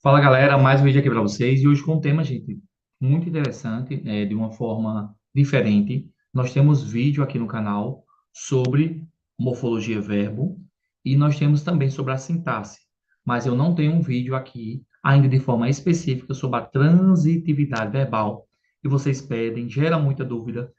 Fala galera, mais um vídeo aqui para vocês e hoje com um tema, gente, muito interessante, de uma forma diferente. Nós temos vídeo aqui no canal sobre morfologia verbo e nós temos também sobre a sintaxe, mas eu não tenho um vídeo aqui ainda de forma específica sobre a transitividade verbal e vocês pedem, gera muita dúvida,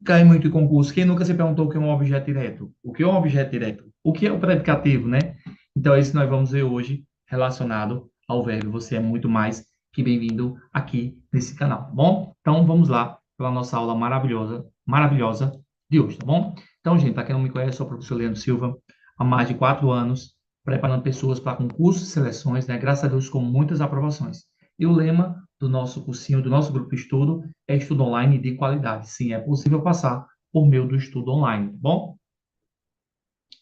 cai muito em concurso. Quem nunca se perguntou o que é um objeto direto? O que é um objeto direto? O que é o predicativo, né? Então, é isso que nós vamos ver hoje relacionado ao verbo. Você é muito mais que bem-vindo aqui nesse canal, tá bom? Então, vamos lá para a nossa aula maravilhosa, maravilhosa de hoje, tá bom? Então, gente, para quem não me conhece, sou o professor Leandro Silva, há mais de 4 anos, preparando pessoas para concursos e seleções, né? Graças a Deus, com muitas aprovações. E o lema do nosso cursinho, do nosso grupo de estudo, é estudo online de qualidade. Sim, é possível passar por meio do estudo online, tá bom?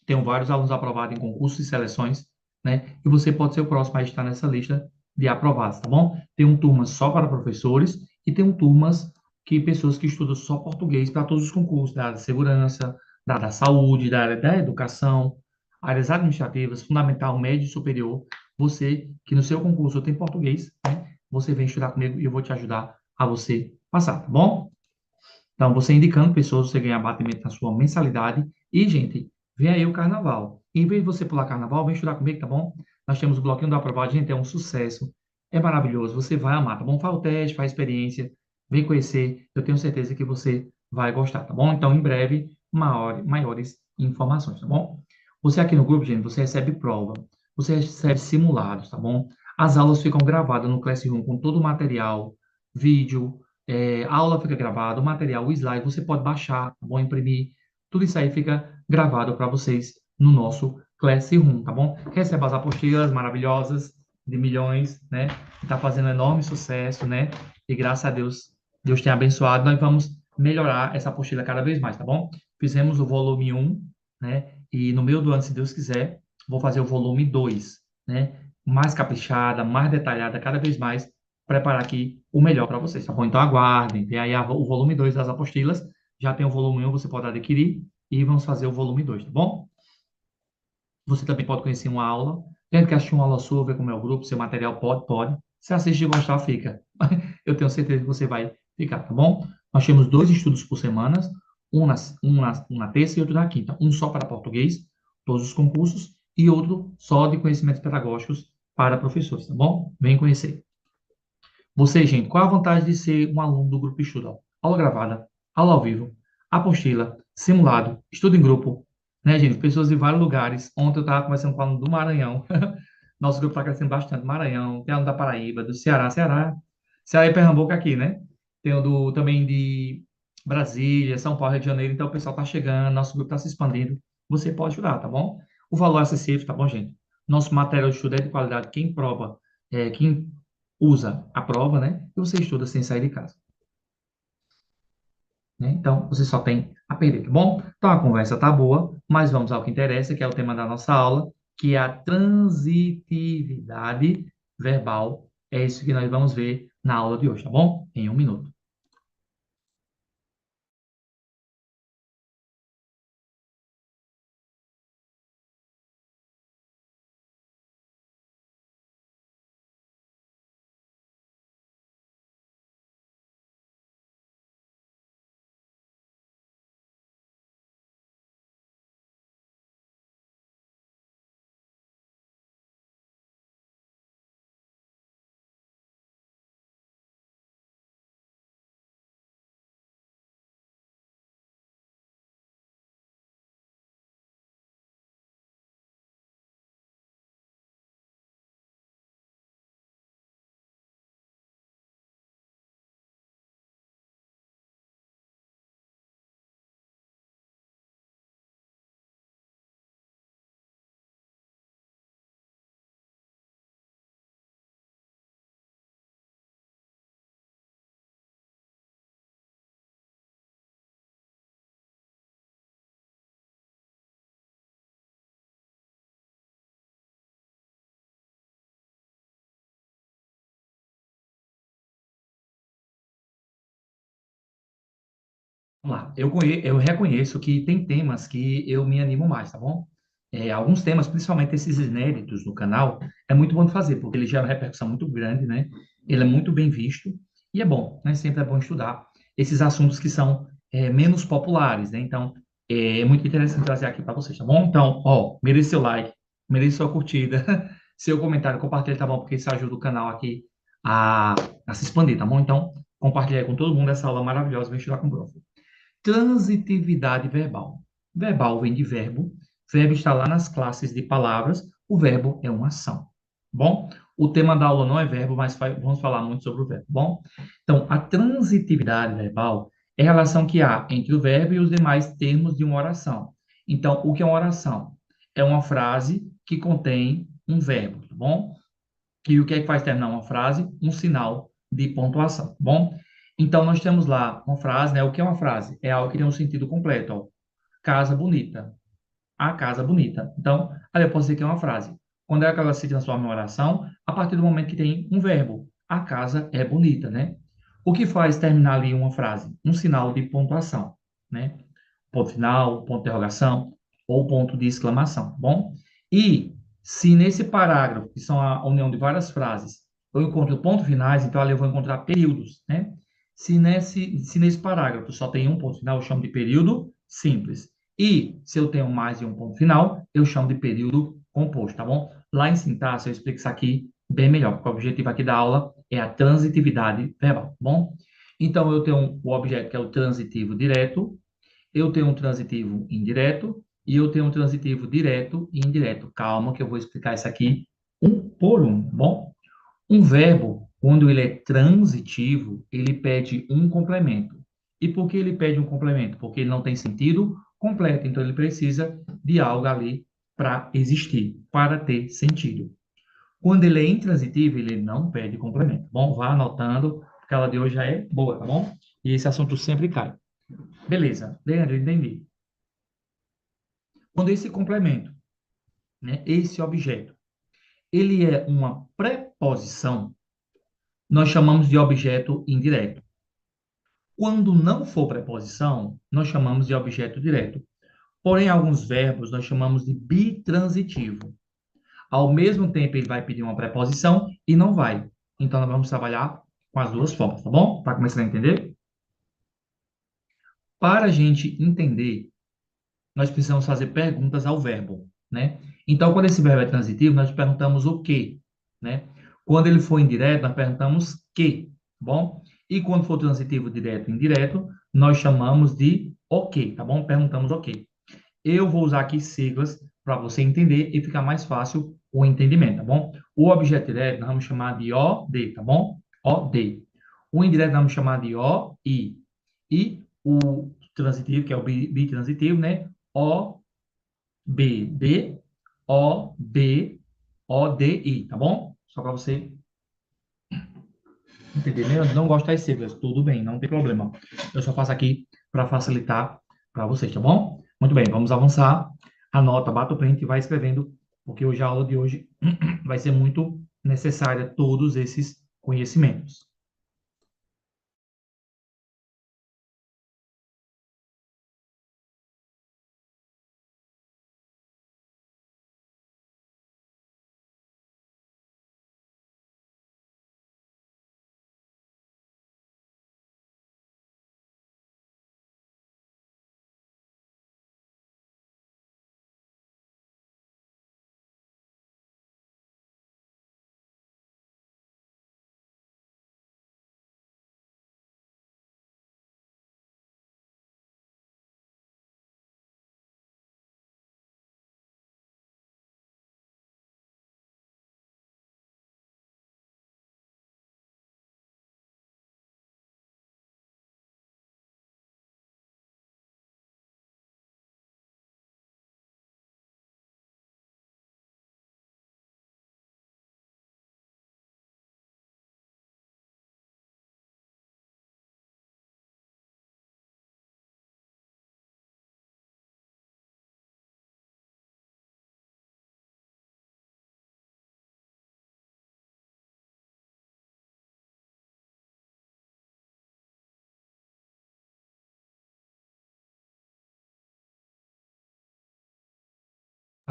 Tenho vários alunos aprovados em concursos e seleções, né? E você pode ser o próximo a estar nessa lista de aprovados, tá bom? Tem um turmas só para professores e tem um turmas que pessoas que estudam só português para todos os concursos, da área de segurança, da área da saúde, da área da educação, áreas administrativas, fundamental, médio e superior. Você que no seu concurso tem português, né? Você vem estudar comigo e eu vou te ajudar a você passar, tá bom? Então, você indicando pessoas, você ganha abatimento na sua mensalidade. E, gente, vem aí o carnaval. Em vez de você pular carnaval, vem estudar comigo, tá bom? Nós temos o bloquinho do aprovado, gente, é um sucesso. É maravilhoso, você vai amar, tá bom? Faz o teste, faz a experiência, vem conhecer. Eu tenho certeza que você vai gostar, tá bom? Então, em breve, maiores informações, tá bom? Você aqui no grupo, gente, você recebe prova, você recebe simulados, tá bom? As aulas ficam gravadas no Classroom com todo o material, vídeo, a aula fica gravada, o material, o slide, você pode baixar, tá bom? Imprimir, tudo isso aí fica gravado para vocês no nosso Classroom, tá bom? Receba as apostilas maravilhosas de milhões, né? Que está fazendo enorme sucesso, né? E graças a Deus, Deus tem abençoado, nós vamos melhorar essa apostila cada vez mais, tá bom? Fizemos o volume 1, né? E no meio do ano, se Deus quiser, vou fazer o volume 2, né? Mais caprichada, mais detalhada, cada vez mais preparar aqui o melhor para vocês, tá bom? Então aguardem, tem aí o volume 2 das apostilas, já tem o volume 1, você pode adquirir, e vamos fazer o volume 2, tá bom? Você também pode conhecer uma aula, tem que assistir uma aula sua, ver como é o grupo, seu material pode. Se assistir e gostar, fica. Eu tenho certeza que você vai ficar, tá bom? Nós temos 2 estudos por semana, um na terça e outro na quinta. Um só para português, todos os concursos, e outro só de conhecimentos pedagógicos para professores, tá bom? Vem conhecer. Você, gente, qual a vantagem de ser um aluno do grupo de estudo? Aula gravada, aula ao vivo, apostila, simulado, estudo em grupo, né, gente? Pessoas de vários lugares. Ontem eu estava conversando com um aluno do Maranhão. Nosso grupo está crescendo bastante. Maranhão, tem aluno da Paraíba, do Ceará, Ceará e Pernambuco aqui, né? Tem o também de Brasília, São Paulo, Rio de Janeiro. Então o pessoal está chegando, nosso grupo está se expandindo. Você pode ajudar, tá bom? O valor é acessível, tá bom, gente? Nosso material de estudo é de qualidade. Quem prova, quem usa a prova, né? E você estuda sem sair de casa, né? Então, você só tem a perder, tá bom? Então, a conversa tá boa, mas vamos ao que interessa, que é o tema da nossa aula, que é a transitividade verbal. É isso que nós vamos ver na aula de hoje, tá bom? Em 1 minuto. Vamos lá. Eu reconheço que tem temas que eu me animo mais, tá bom? alguns temas, principalmente esses inéditos no canal, é muito bom de fazer, porque ele gera uma repercussão muito grande, né? Ele é muito bem visto e é bom, né? Sempre é bom estudar esses assuntos que são menos populares, né? Então, é muito interessante trazer aqui para vocês, tá bom? Então, ó, merece seu like, merece sua curtida, seu comentário, compartilha, tá bom? Porque isso ajuda o canal aqui a, a se expandir, tá bom? Então, compartilha aí com todo mundo essa aula maravilhosa, vem estudar com o prof. Transitividade verbal. Verbal vem de verbo. Verbo está lá nas classes de palavras. O verbo é uma ação. Bom, o tema da aula não é verbo, mas vamos falar muito sobre o verbo. Bom, então, a transitividade verbal é a relação que há entre o verbo e os demais termos de uma oração. Então, o que é uma oração? É uma frase que contém um verbo, tá bom? E o que é que faz terminar uma frase? Um sinal de pontuação, tá bom? Então, nós temos lá uma frase, né? O que é uma frase? É algo que tem um sentido completo, ó. Casa bonita. A casa bonita. Então, ali eu posso dizer que é uma frase. Quando é que ela se transforma em oração? A partir do momento que tem um verbo. A casa é bonita, né? O que faz terminar ali uma frase? Um sinal de pontuação, né? Ponto final, ponto de interrogação ou ponto de exclamação, tá bom? E se nesse parágrafo, que são a união de várias frases, eu encontro pontos finais, então ali eu vou encontrar períodos, né? Se nesse parágrafo só tem um ponto final, eu chamo de período simples. E se eu tenho mais de um ponto final, eu chamo de período composto, tá bom? Lá em sintaxe eu explico isso aqui bem melhor, porque o objetivo aqui da aula é a transitividade verbal, tá bom? Então eu tenho o objeto que é o transitivo direto, eu tenho um transitivo indireto e eu tenho um transitivo direto e indireto. Calma que eu vou explicar isso aqui um por um, bom? Um verbo, quando ele é transitivo, ele pede um complemento. E por que ele pede um complemento? Porque ele não tem sentido completo, então ele precisa de algo ali para existir, para ter sentido. Quando ele é intransitivo, ele não pede complemento. Bom, vá anotando, porque a aula de hoje já é boa, tá bom? E esse assunto sempre cai. Beleza, Leandro, entendi. Quando esse complemento, né, esse objeto, ele é uma preposição, nós chamamos de objeto indireto. Quando não for preposição, nós chamamos de objeto direto. Porém, alguns verbos nós chamamos de bitransitivo. Ao mesmo tempo, ele vai pedir uma preposição e não vai. Então, nós vamos trabalhar com as duas formas, tá bom? Para começar a entender? Para a gente entender, nós precisamos fazer perguntas ao verbo, né? Então, quando esse verbo é transitivo, nós perguntamos o quê, né? Quando ele for indireto, nós perguntamos que, tá bom? E quando for transitivo direto e indireto, nós chamamos de ok, tá bom? Perguntamos ok. Eu vou usar aqui siglas para você entender e ficar mais fácil o entendimento, tá bom? O objeto direto nós vamos chamar de OD, tá bom? OD. O indireto nós vamos chamar de OI. E o transitivo, que é o bitransitivo, né? OBD, OD, ODI, tá bom? Só para você entender, né? Eu não gosto das siglas, tudo bem, não tem problema. Eu só faço aqui para facilitar para vocês, tá bom? Muito bem, vamos avançar. Anota, bata o print e vai escrevendo, porque hoje a aula de hoje vai ser muito necessária todos esses conhecimentos.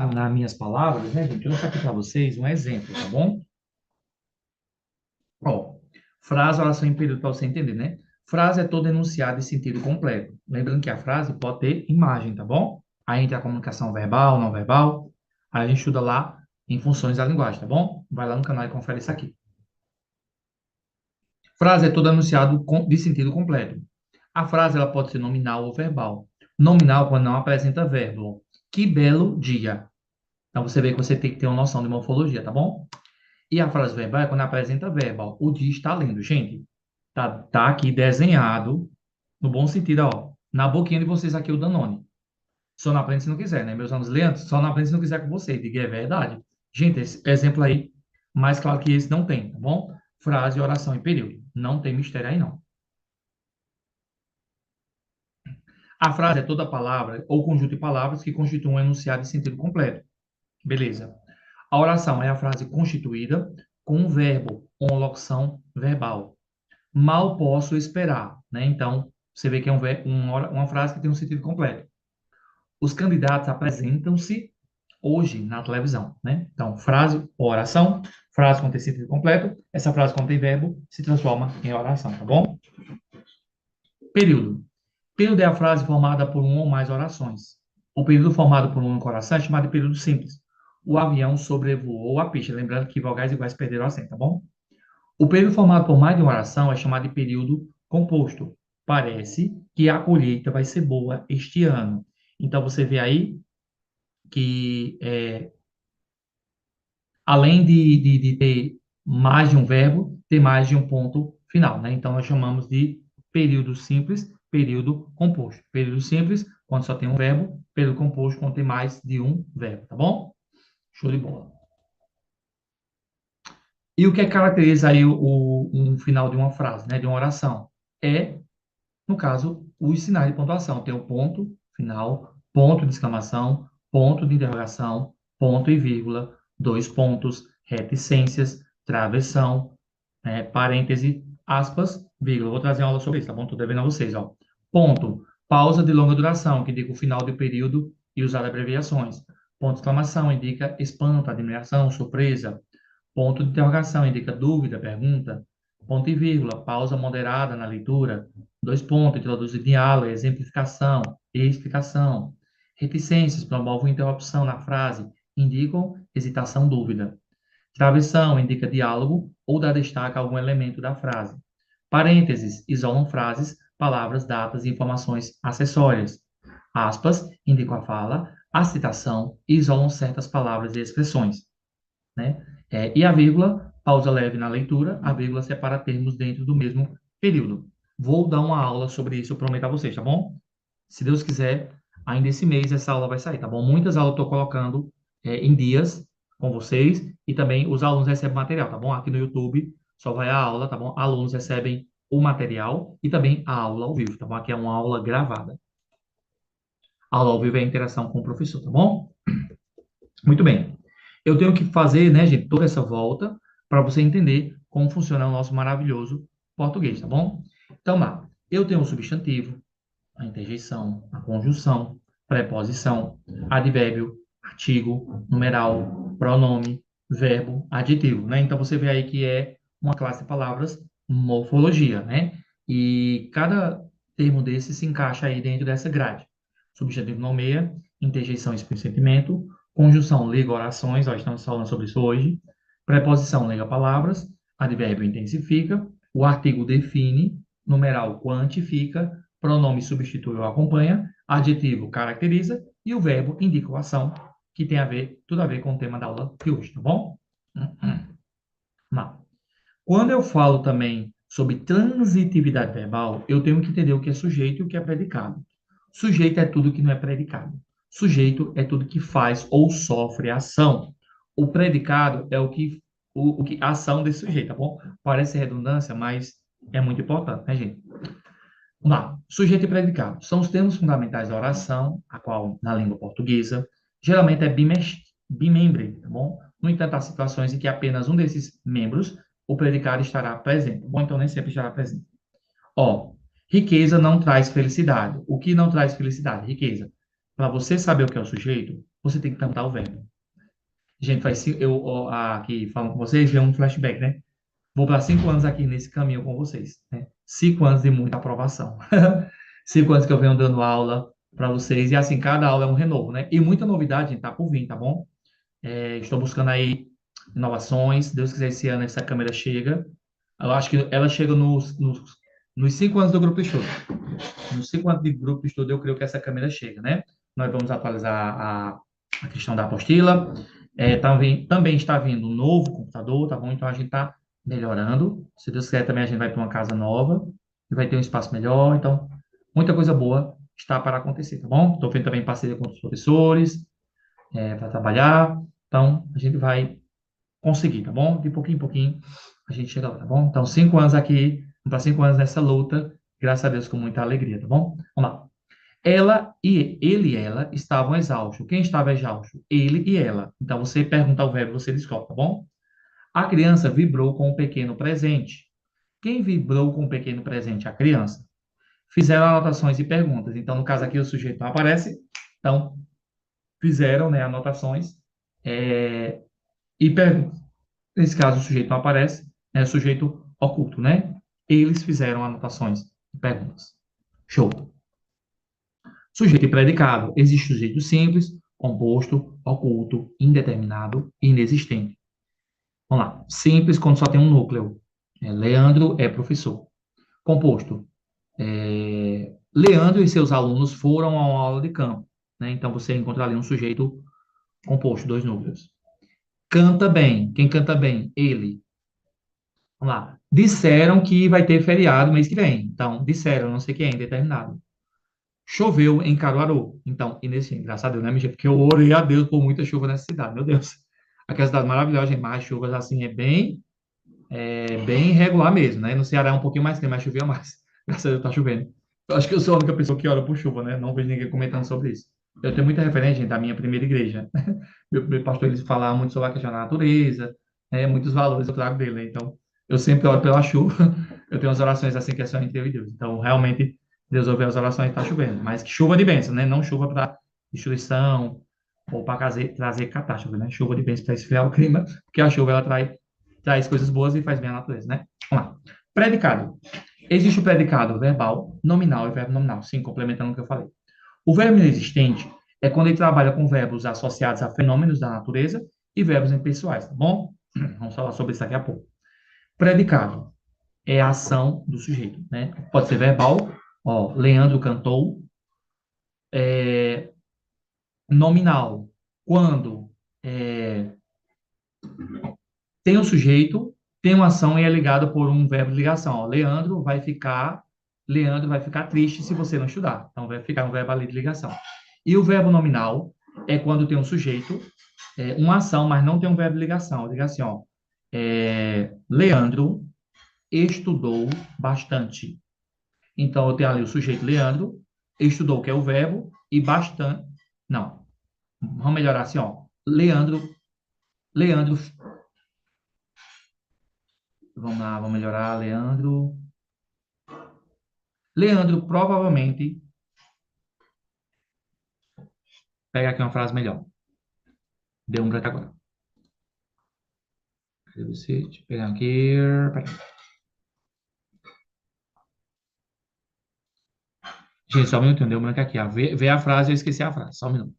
nas minhas palavras, né, gente? Eu vou colocar aqui para vocês um exemplo, tá bom? Ó, frase, oração em período para você entender, né? Frase é todo enunciado em sentido completo. Lembrando que a frase pode ter imagem, tá bom? Aí entra a comunicação verbal, não verbal. Aí a gente estuda lá em funções da linguagem, tá bom? Vai lá no canal e confere isso aqui. Frase é todo enunciado de sentido completo. A frase ela pode ser nominal ou verbal. Nominal quando não apresenta verbo. Que belo dia. Então você vê que você tem que ter uma noção de morfologia, tá bom? E a frase verbal é quando apresenta verbo. Ó. O dia está lindo, gente. Tá aqui desenhado, no bom sentido, ó. Na boquinha de vocês aqui o Danone. Só não aprende se não quiser, né? Meus alunos leantes, só não aprende se não quiser com vocês. Diga, é verdade. Gente, esse exemplo aí, mais claro que esse não tem, tá bom? Frase, oração e período. Não tem mistério aí, não. A frase é toda palavra ou conjunto de palavras que constituem um enunciado de sentido completo. Beleza. A oração é a frase constituída com um verbo ou uma locução verbal. Mal posso esperar, né? Então, você vê que é uma frase que tem um sentido completo. Os candidatos apresentam-se hoje na televisão, né? Então, frase, oração, frase com sentido completo, essa frase contém verbo, se transforma em oração, tá bom? Período. Período é a frase formada por uma ou mais orações. O período formado por uma única oração é chamado de período simples. O avião sobrevoou a pista. Lembrando que vogais iguais perderam o acento, tá bom? O período formado por mais de uma oração é chamado de período composto. Parece que a colheita vai ser boa este ano. Então, você vê aí que, além de ter mais de um verbo, tem mais de um ponto final, né? Então, nós chamamos de período simples, período composto. Período simples, quando só tem um verbo. Período composto, quando tem mais de um verbo, tá bom? Show de bola. E o que caracteriza aí um final de uma frase, né? De uma oração? É, no caso, os sinais de pontuação. Tem o ponto final, ponto de exclamação, ponto de interrogação, ponto e vírgula, dois pontos, reticências, travessão, parêntese, aspas, vírgula. Vou trazer uma aula sobre isso, tá bom? Estou devendo a vocês, ó. Ponto, pausa de longa duração, que indica o final do período e usar abreviações. Ponto de exclamação indica espanto, admiração, surpresa. Ponto de interrogação indica dúvida, pergunta. Ponto e vírgula, pausa moderada na leitura. Dois pontos, introduz diálogo, exemplificação e explicação. Reticências promovem interrupção na frase, indicam hesitação, dúvida. Travessão indica diálogo ou dá destaque a algum elemento da frase. Parênteses isolam frases, palavras, datas e informações acessórias. Aspas indicam a fala, a citação e isolam certas palavras e expressões, né? E a vírgula, pausa leve na leitura, a vírgula separa termos dentro do mesmo período. Vou dar uma aula sobre isso, eu prometo a vocês, tá bom? Se Deus quiser, ainda esse mês essa aula vai sair, tá bom? Muitas aulas eu estou colocando em dias com vocês e também os alunos recebem material, tá bom? Aqui no YouTube só vai a aula, tá bom? Alunos recebem o material e também a aula ao vivo, tá bom? Aqui é uma aula gravada. A aula ao vivo é a interação com o professor, tá bom? Muito bem. Eu tenho que fazer, né, gente, toda essa volta para você entender como funciona o nosso maravilhoso português, tá bom? Então, lá, eu tenho o substantivo, a interjeição, a conjunção, preposição, advérbio, artigo, numeral, pronome, verbo, adjetivo, né? Então, você vê aí que é uma classe de palavras morfologia, né? E cada termo desse se encaixa aí dentro dessa grade. Substantivo nomeia, interjeição exprime sentimento, conjunção liga orações, nós estamos falando sobre isso hoje, preposição liga palavras, advérbio intensifica, o artigo define, numeral quantifica, pronome substitui ou acompanha, adjetivo caracteriza e o verbo indica a ação, que tem a ver, tudo a ver com o tema da aula de hoje, tá bom? Não. Quando eu falo também sobre transitividade verbal, eu tenho que entender o que é sujeito e o que é predicado. Sujeito é tudo que não é predicado. Sujeito é tudo que faz ou sofre ação. O predicado é o que a ação desse sujeito, tá bom? Parece redundância, mas é muito importante, né, gente? Vamos lá. Sujeito e predicado são os termos fundamentais da oração, a qual, na língua portuguesa, geralmente é bimembre, tá bom? No entanto, há situações em que apenas um desses membros, o predicado, estará presente. Bom, então nem sempre estará presente. Ó, riqueza não traz felicidade. O que não traz felicidade? Riqueza. Para você saber o que é o sujeito, você tem que perguntar o verbo. Gente, eu aqui falando com vocês, é um flashback, né? Vou para 5 anos aqui nesse caminho com vocês, né? 5 anos de muita aprovação. 5 anos que eu venho dando aula para vocês, e assim, cada aula é um renovo, né? E muita novidade, gente, tá por vir, tá bom? Estou buscando aí inovações. Se Deus quiser, esse ano essa câmera chega. Eu acho que ela chega nos 5 anos do grupo de estudo. Nos 5 anos de grupo de estudo, eu creio que essa câmera chega, né? Nós vamos atualizar a questão da apostila. Também está vindo um novo computador, tá bom? Então a gente está melhorando. Se Deus quiser, também a gente vai para uma casa nova e vai ter um espaço melhor. Então, muita coisa boa está para acontecer, tá bom? Estou vendo também parceria com os professores, para trabalhar. Então, a gente vai conseguir, tá bom? De pouquinho em pouquinho a gente chega lá, tá bom? Então, 5 anos aqui, para 5 anos nessa luta, graças a Deus com muita alegria, tá bom? Vamos lá. Ele e ela estavam exaustos. Quem estava exausto? Ele e ela. Então, você pergunta o verbo, você descobre, tá bom? A criança vibrou com um pequeno presente. Quem vibrou com um pequeno presente? A criança. Fizeram anotações e perguntas. Então, no caso aqui, o sujeito não aparece. Então, fizeram, né, anotações e perguntas. Nesse caso, o sujeito não aparece, é o sujeito oculto, né? Eles fizeram anotações e perguntas. Show. Sujeito e predicado. Existe sujeito simples, composto, oculto, indeterminado e inexistente. Vamos lá. Simples quando só tem um núcleo. Leandro é professor. Composto. Leandro e seus alunos foram a uma aula de campo. Né? Então, você encontra ali um sujeito composto, dois núcleos. Canta bem. Quem canta bem? Ele. Vamos lá. Disseram que vai ter feriado mês que vem. Então, disseram, não sei quem, indeterminado. Choveu em Caruaru. Então, e nesse, graças a Deus, né, minha gente? Porque eu orei a Deus por muita chuva nessa cidade, meu Deus. Aquela cidade maravilhosa, gente, mas as chuvas assim é bem regular mesmo, né? No Ceará é um pouquinho mais quente, mas chovia mais. Graças a Deus tá chovendo. Eu acho que eu sou a única pessoa que ora por chuva, né? Não vejo ninguém comentando sobre isso. Eu tenho muita referência, gente, da minha primeira igreja. Meu pastor, ele falava muito sobre a questão da natureza, né? Muitos valores eu trago dele, né? Então, eu sempre oro pela chuva. Eu tenho umas orações assim que é só entre eu e Deus. Então, realmente, Deus ouve as orações e está chovendo. Mas que chuva de bênção, né? Não chuva para destruição ou para trazer catástrofe, né? Chuva de bênção para esfriar o clima, porque a chuva, ela traz coisas boas e faz bem à natureza, né? Vamos lá. Predicado. Existe o predicado verbal, nominal e verbo nominal. Sim, complementando o que eu falei. O verbo inexistente é quando ele trabalha com verbos associados a fenômenos da natureza e verbos impessoais, tá bom? Vamos falar sobre isso daqui a pouco. Predicado é a ação do sujeito, né? Pode ser verbal, ó, Leandro cantou. Nominal, quando é, tem um sujeito, tem uma ação e é ligado por um verbo de ligação. Ó, Leandro vai ficar triste se você não estudar. Então, vai ficar um verbo ali de ligação. E o verbo nominal é quando tem um sujeito, uma ação, mas não tem um verbo de ligação. Diga assim, ó, Leandro estudou bastante. Então, eu tenho ali o sujeito Leandro, estudou, que é o verbo, e bastante. Não, vamos melhorar assim, ó. Leandro, vamos lá, vamos melhorar. Leandro provavelmente. Pega aqui uma frase melhor. Deu um branco agora. Cadê você? Deixa eu pegar aqui. Peraí. Gente, só um minuto, deu um branco aqui. Ó. Vê a frase, eu esqueci a frase. Só um minuto.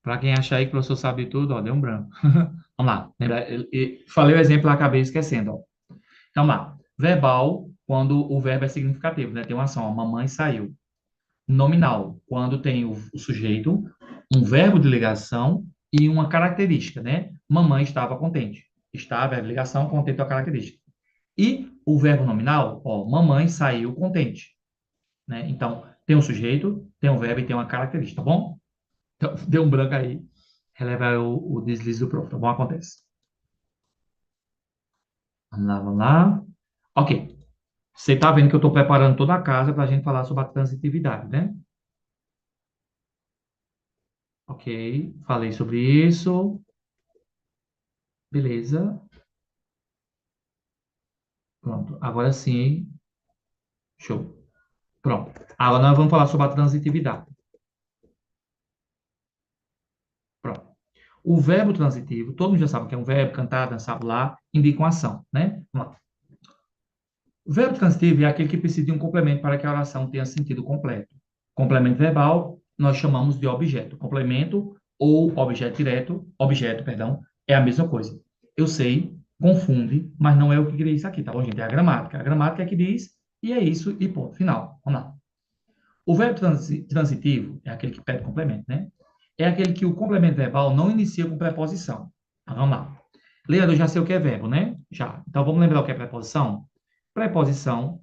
Para quem achar aí que o professor sabe tudo, ó, deu um branco. Vamos lá. Falei o exemplo, acabei esquecendo. Ó. Então, vamos lá. Verbal, quando o verbo é significativo, né? Tem uma ação, ó, mamãe saiu. Nominal, quando tem o sujeito, um verbo de ligação e uma característica, né? Mamãe estava contente. Está, verbo, ligação, contente é a característica. E o verbo nominal, ó, mamãe saiu contente, né? Então, tem um sujeito, tem um verbo e tem uma característica, tá bom? Então, deu um branco aí, releva o deslize do prof, tá bom? Acontece. Vamos lá, vamos lá. Ok. Você está vendo que eu estou preparando toda a casa para a gente falar sobre a transitividade, né? Ok. Falei sobre isso. Beleza. Pronto. Agora sim. Show. Pronto. Agora nós vamos falar sobre a transitividade. Pronto. O verbo transitivo, todo mundo já sabe que é um verbo, cantar, dançar, pular, indica uma ação, né? Vamos lá. O verbo transitivo é aquele que precisa de um complemento para que a oração tenha sentido completo. Complemento verbal, nós chamamos de objeto. Complemento ou objeto, perdão, é a mesma coisa. Eu sei, confunde, mas não é o que diz aqui, tá bom, gente? É a gramática. A gramática é que diz, e é isso, e ponto, final. Vamos lá. O verbo transitivo é aquele que pede complemento, né? É aquele que o complemento verbal não inicia com preposição. Vamos lá. Leandro, eu já sei o que é verbo, né? Já. Então, vamos lembrar o que é preposição? Preposição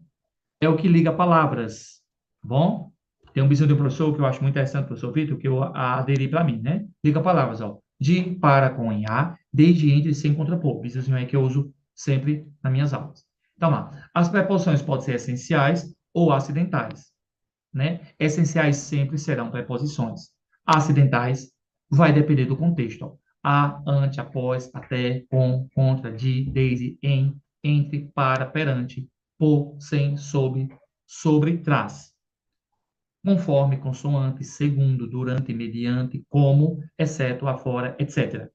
é o que liga palavras, tá bom? Tem um bicho de um professor que eu acho muito interessante, professor Vitor, que eu aderi para mim, né? Liga palavras, ó. De, para, com, em, a, desde, entre, sem, contrapor. Bichozinho é que eu uso sempre nas minhas aulas. Então, lá. As preposições podem ser essenciais ou acidentais, né? Essenciais sempre serão preposições. Acidentais vai depender do contexto, ó. A, ante, após, até, com, contra, de, desde, em, entre, para, perante, por, sem, sobre, trás. Conforme, consoante, segundo, durante, mediante, como, exceto, afora, etc.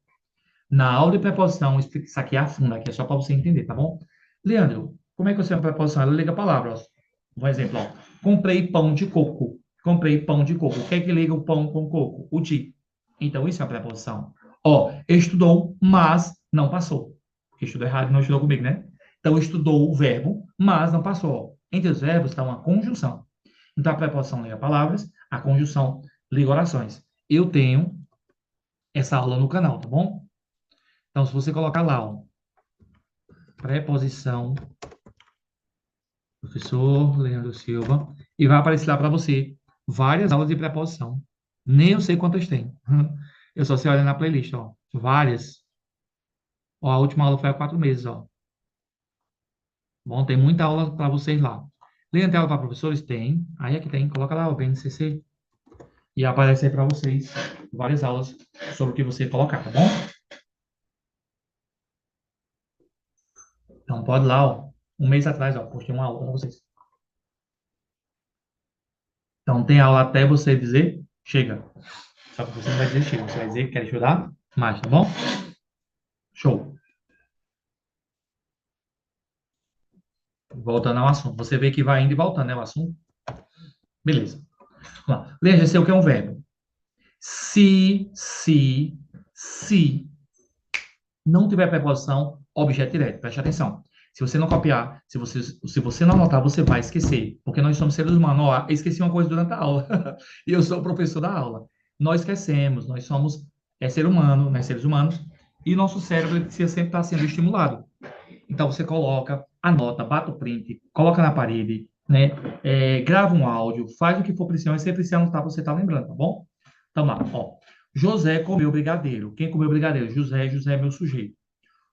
Na aula de preposição, eu explico isso aqui a fundo, aqui é só para você entender, tá bom? Leandro, como é que eu sei a preposição? Ela liga palavras. Um exemplo, ó. Comprei pão de coco. Comprei pão de coco. O que é que liga o pão com o coco? O de. Então, isso é a preposição. Ó, estudou, mas não passou. Porque estudou errado, não estudou comigo, né? Então, estudou o verbo, mas não passou. Ó. Entre os verbos está uma conjunção. Então, a preposição liga palavras, a conjunção liga orações. Eu tenho essa aula no canal, tá bom? Então, se você colocar lá, ó, preposição, professor Leandro Silva, e vai aparecer lá para você várias aulas de preposição. Nem eu sei quantas tem. Eu só sei olhar na playlist, ó. Várias. Ó, a última aula foi há 4 meses, ó. Bom, tem muita aula para vocês lá. Leandro, tem aula para professores? Tem. Aí aqui tem. Coloca lá o BNCC e aparece aí para vocês várias aulas sobre o que você colocar, tá bom? Então, pode lá, ó. 1 mês atrás, ó, postei uma aula para vocês. Então, tem aula até você dizer, chega. Só que você não vai dizer chega, você vai dizer que quer estudar mais, tá bom? Show. Voltando ao assunto. Você vê que vai indo e voltando, né, o assunto? Beleza. Vamos lá. Leia, já sei o que é um verbo. Se não tiver preposição, objeto direto. Preste atenção. Se você não copiar, se você não anotar, você vai esquecer. Porque nós somos seres humanos. Ó, eu esqueci uma coisa durante a aula. E eu sou o professor da aula. Nós esquecemos. Nós somos ser humano, né, seres humanos. E nosso cérebro ele precisa sempre estar sendo estimulado. Então, você coloca, anota, bate o print, coloca na parede, né? Grava um áudio, faz o que for preciso, mas se precisar anotar, você está lembrando, tá bom? Então, lá, ó. José comeu brigadeiro. Quem comeu brigadeiro? José, José é meu sujeito.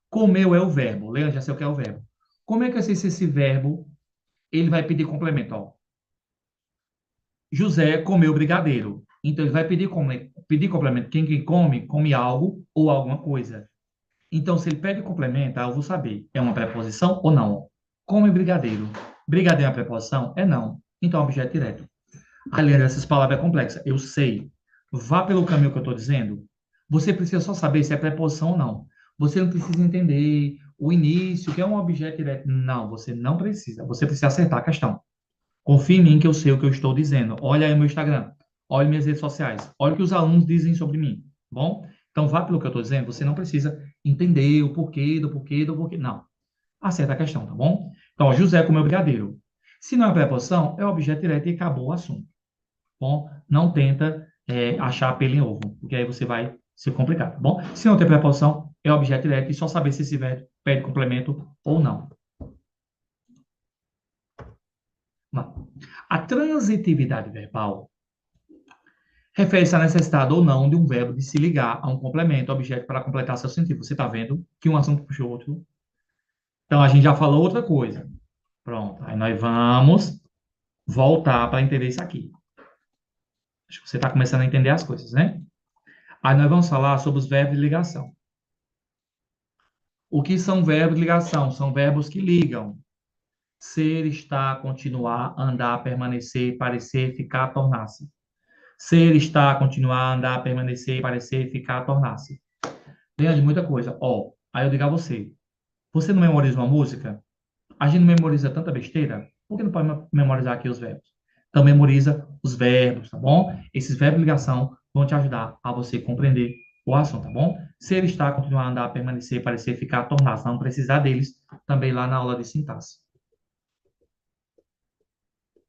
Comeu é o verbo. Leandro, já sei o que é o verbo. Como é que eu sei se esse verbo ele vai pedir complemento? Ó. José comeu brigadeiro. Então, ele vai pedir complemento. Quem come, come algo ou alguma coisa. Então, se ele pede complemento, eu vou saber, é uma preposição ou não? Come brigadeiro. Brigadeiro é uma preposição? É não. Então, objeto direto. Aliás, essas palavras é complexa. Eu sei. Vá pelo caminho que eu estou dizendo. Você precisa só saber se é preposição ou não. Você não precisa entender o início, que é um objeto direto. Não, você não precisa. Você precisa acertar a questão. Confie em mim que eu sei o que eu estou dizendo. Olha aí o meu Instagram. Olha minhas redes sociais. Olha o que os alunos dizem sobre mim. Bom? Então, vá pelo que eu estou dizendo. Você não precisa entender o porquê, do porquê, do porquê. Não. Acerta a questão, tá bom? Então, José comeu brigadeiro. Se não é preposição, é objeto direto e acabou o assunto. Bom? Não tenta achar pelo em ovo, porque aí você vai se complicar, tá bom? Se não tem preposição, é objeto direto e só saber se esse verbo pede complemento ou não. Não. A transitividade verbal refere-se à necessidade ou não de um verbo de se ligar a um complemento, objeto, para completar seu sentido. Você está vendo que um assunto puxa o outro. Então, a gente já falou outra coisa. Pronto. Aí nós vamos voltar para entender isso aqui. Acho que você está começando a entender as coisas, né? Aí nós vamos falar sobre os verbos de ligação. O que são verbos de ligação? São verbos que ligam. Ser, estar, continuar, andar, permanecer, parecer, ficar, tornar-se. Ser, estar, continuar, andar, permanecer, parecer, ficar, tornar-se. Lembra de muita coisa. Ó, aí eu digo a você. Você não memoriza uma música? A gente não memoriza tanta besteira? Por que não pode memorizar aqui os verbos? Então, memoriza os verbos, tá bom? Esses verbos de ligação vão te ajudar a você compreender o assunto, tá bom? Ser, estar, continuar, andar, permanecer, parecer, ficar, tornar-se. Não precisar deles também lá na aula de sintaxe.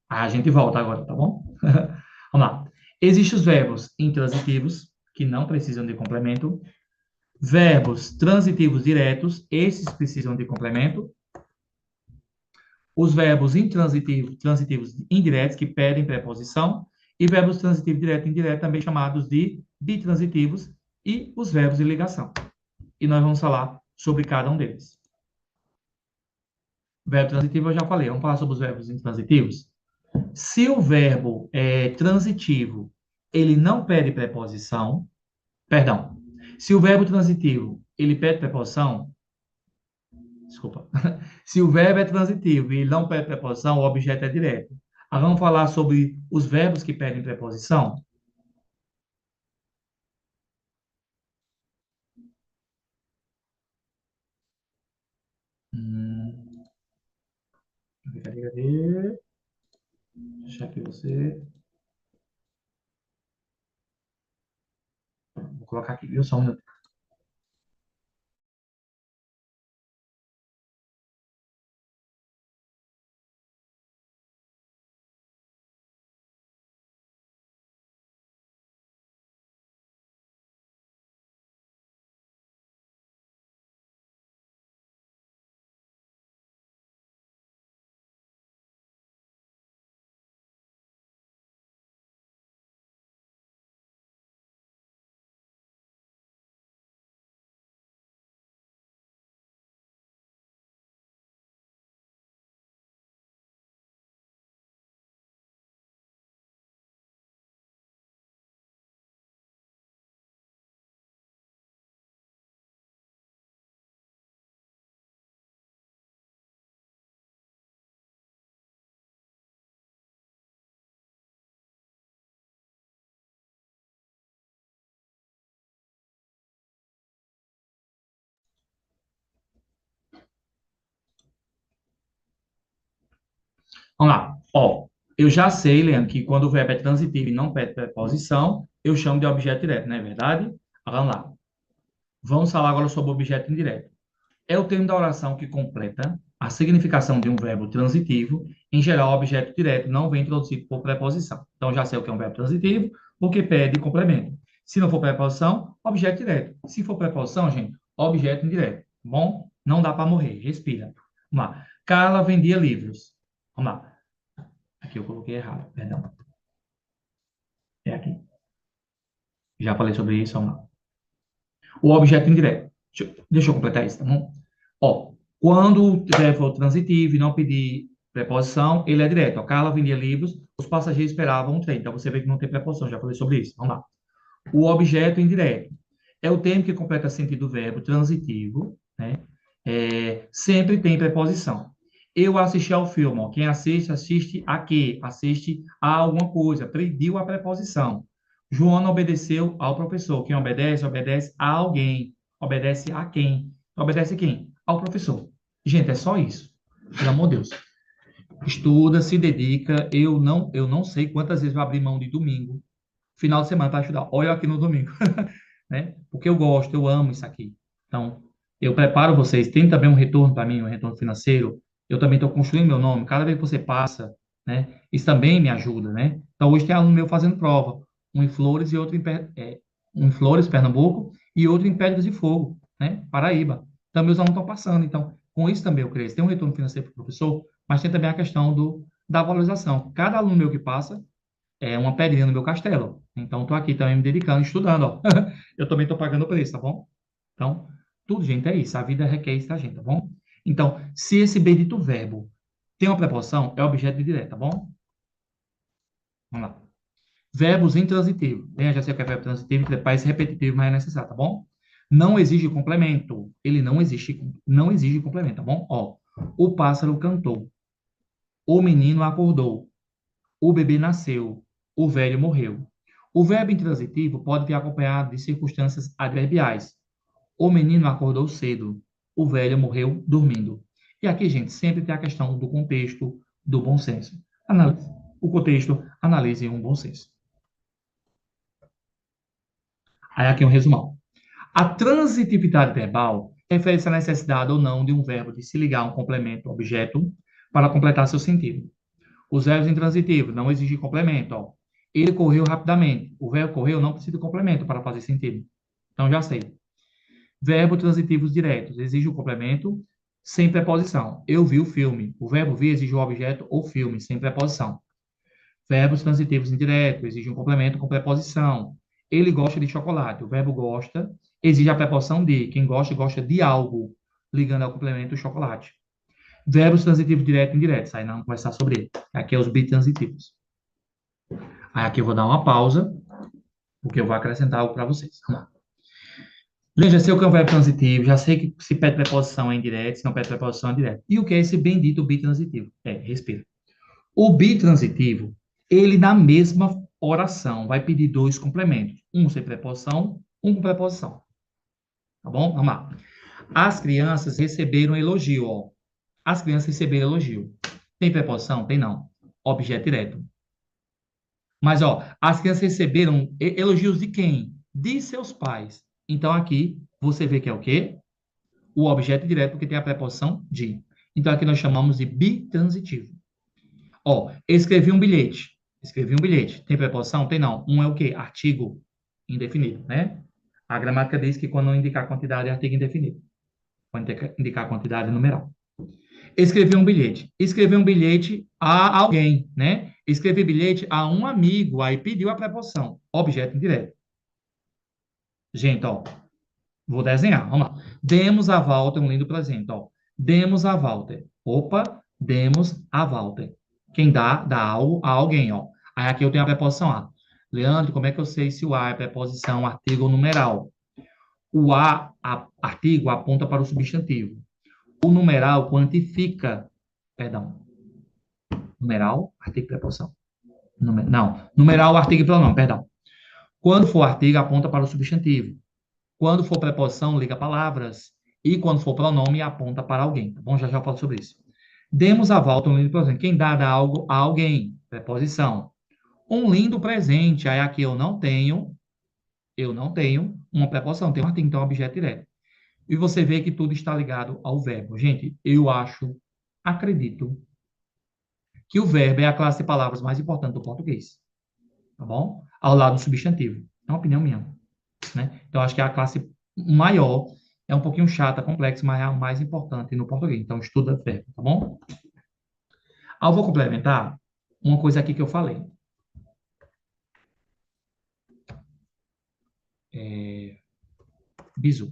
A gente volta agora, tá bom? Vamos lá. Existem os verbos intransitivos, que não precisam de complemento. Verbos transitivos diretos, esses precisam de complemento. Os verbos intransitivos, transitivos indiretos, que pedem preposição. E verbos transitivos direto e indireto, também chamados de bitransitivos. E os verbos de ligação. E nós vamos falar sobre cada um deles. Verbo transitivo eu já falei. Vamos falar sobre os verbos intransitivos? Se o verbo é transitivo, ele não pede preposição, perdão, se o verbo transitivo, ele pede preposição, desculpa, se o verbo é transitivo e ele não pede preposição, o objeto é direto. Agora vamos falar sobre os verbos que pedem preposição. Hum, cadê? Deixa aqui você. Vou colocar aqui, viu? Só um minuto. Vamos lá. Ó, eu já sei, Leandro, que quando o verbo é transitivo e não pede preposição, eu chamo de objeto direto, não é verdade? Vamos lá. Vamos falar agora sobre o objeto indireto. É o termo da oração que completa a significação de um verbo transitivo. Em geral, o objeto direto não vem introduzido por preposição. Então, já sei o que é um verbo transitivo, porque pede complemento. Se não for preposição, objeto direto. Se for preposição, gente, objeto indireto. Bom? Não dá para morrer. Respira. Vamos lá. Carla vendia livros. Vamos lá. Aqui eu coloquei errado, perdão. É aqui. Já falei sobre isso, vamos lá. O objeto indireto. Deixa eu completar isso, tá bom? Ó, quando o verbo for transitivo e não pedir preposição, ele é direto. A Carla vendia livros, os passageiros esperavam um trem. Então você vê que não tem preposição, já falei sobre isso. Vamos lá. O objeto indireto é o termo que completa sentido do verbo transitivo, né? Sempre tem preposição. Eu assisti ao filme. Ó. Quem assiste, assiste a quê? Assiste a alguma coisa. Pediu a preposição. Joana obedeceu ao professor. Quem obedece, obedece a alguém. Obedece a quem? Obedece a quem? Ao professor. Gente, é só isso. Pelo amor de Deus. Estuda, se dedica. Eu não sei quantas vezes eu abri mão de domingo, final de semana para estudar. Olha aqui no domingo, né? Porque eu gosto, eu amo isso aqui. Então, eu preparo vocês. Tem também um retorno para mim, um retorno financeiro. Eu também estou construindo meu nome. Cada vez que você passa, né? Isso também me ajuda, né? Então, hoje tem aluno meu fazendo prova. Um em Flores e outro um em Flores, Pernambuco, e outro em Pedras de Fogo. né? Paraíba. Também os alunos estão passando. Então, com isso também eu creio. Tem um retorno financeiro para o professor, mas tem também a questão da valorização. Cada aluno meu que passa é uma pedrinha no meu castelo. Então, estou aqui também me dedicando, estudando, ó. Eu também estou pagando o preço, tá bom? Então, tudo, gente, é isso. A vida requer isso da gente, tá bom? Então, se esse bendito verbo tem uma preposição, é objeto de direto, tá bom? Vamos lá. Verbos intransitivos. Bem, eu já sei o que é verbo transitivo, que parece repetitivo, mas é necessário, tá bom? Não exige complemento. Ele não exige complemento, tá bom? Ó, o pássaro cantou. O menino acordou. O bebê nasceu. O velho morreu. O verbo intransitivo pode vir acompanhado de circunstâncias adverbiais. O menino acordou cedo. O velho morreu dormindo. E aqui, gente, sempre tem a questão do contexto, do bom senso. Analise o contexto, analise um bom senso. Aí aqui um resumão. A transitividade verbal refere-se à necessidade ou não de um verbo de se ligar a um complemento objeto para completar seu sentido. Os verbos intransitivos não exigem complemento. Ó. Ele correu rapidamente. O verbo correu não precisa de complemento para fazer sentido. Então, já sei. Verbos transitivos diretos exige o complemento sem preposição. Eu vi o filme. O verbo vi exige o objeto ou filme, sem preposição. Verbos transitivos indiretos exigem um complemento com preposição. Ele gosta de chocolate. O verbo gosta exige a preposição de. Quem gosta, gosta de algo, ligando ao complemento chocolate. Verbos transitivos direto e indireto. Aí não vamos conversar sobre ele. Aqui é os bitransitivos. Aí aqui eu vou dar uma pausa, porque eu vou acrescentar algo para vocês. Vamos lá. Bem, já sei o que é um verbo transitivo, já sei que se pede preposição é indireto, se não pede preposição é direto. E o que é esse bendito bitransitivo? É, respira. O bitransitivo, ele na mesma oração vai pedir dois complementos, um sem preposição, um com preposição. Tá bom? Vamos lá. As crianças receberam elogio, ó. As crianças receberam elogio. Tem preposição? Tem não. Objeto direto. Mas, ó, as crianças receberam elogios de quem? De seus pais. Então, aqui, você vê que é o quê? O objeto direto, porque tem a preposição de. Então, aqui nós chamamos de bitransitivo. Ó, escrevi um bilhete. Escrevi um bilhete. Tem preposição? Tem não. Um é o quê? Artigo indefinido, né? A gramática diz que quando não indicar quantidade é artigo indefinido. Quando indicar quantidade é numeral. Escrevi um bilhete. Escrevi um bilhete a alguém, né? Escrevi bilhete a um amigo. Aí pediu a preposição. Objeto indireto. Gente, ó, vou desenhar. Vamos lá. Demos a Walter um lindo presente, ó. Demos a Walter. Opa, demos a Walter. Quem dá algo a alguém, ó. Aí aqui eu tenho a preposição a. Leandro, como é que eu sei se o a é preposição, artigo ou numeral? O artigo aponta para o substantivo. O numeral quantifica, perdão, numeral, artigo, preposição. Não, numeral, artigo e pronome, perdão. Quando for artigo, aponta para o substantivo. Quando for preposição, liga palavras. E quando for pronome, aponta para alguém. Tá bom? Já já eu falo sobre isso. Demos a volta um lindo presente. Quem dá algo a alguém? Preposição. Um lindo presente. Aí aqui eu não tenho uma preposição, tem um artigo, então é um objeto direto. E você vê que tudo está ligado ao verbo. Gente, eu acho, acredito, que o verbo é a classe de palavras mais importante do português. Tá bom? Ao lado do substantivo. É uma opinião minha. Né? Então, acho que a classe maior é um pouquinho chata, complexa, mas é a mais importante no português. Então, estuda verbo, tá bom? Ah, eu vou complementar uma coisa aqui que eu falei. Bizu.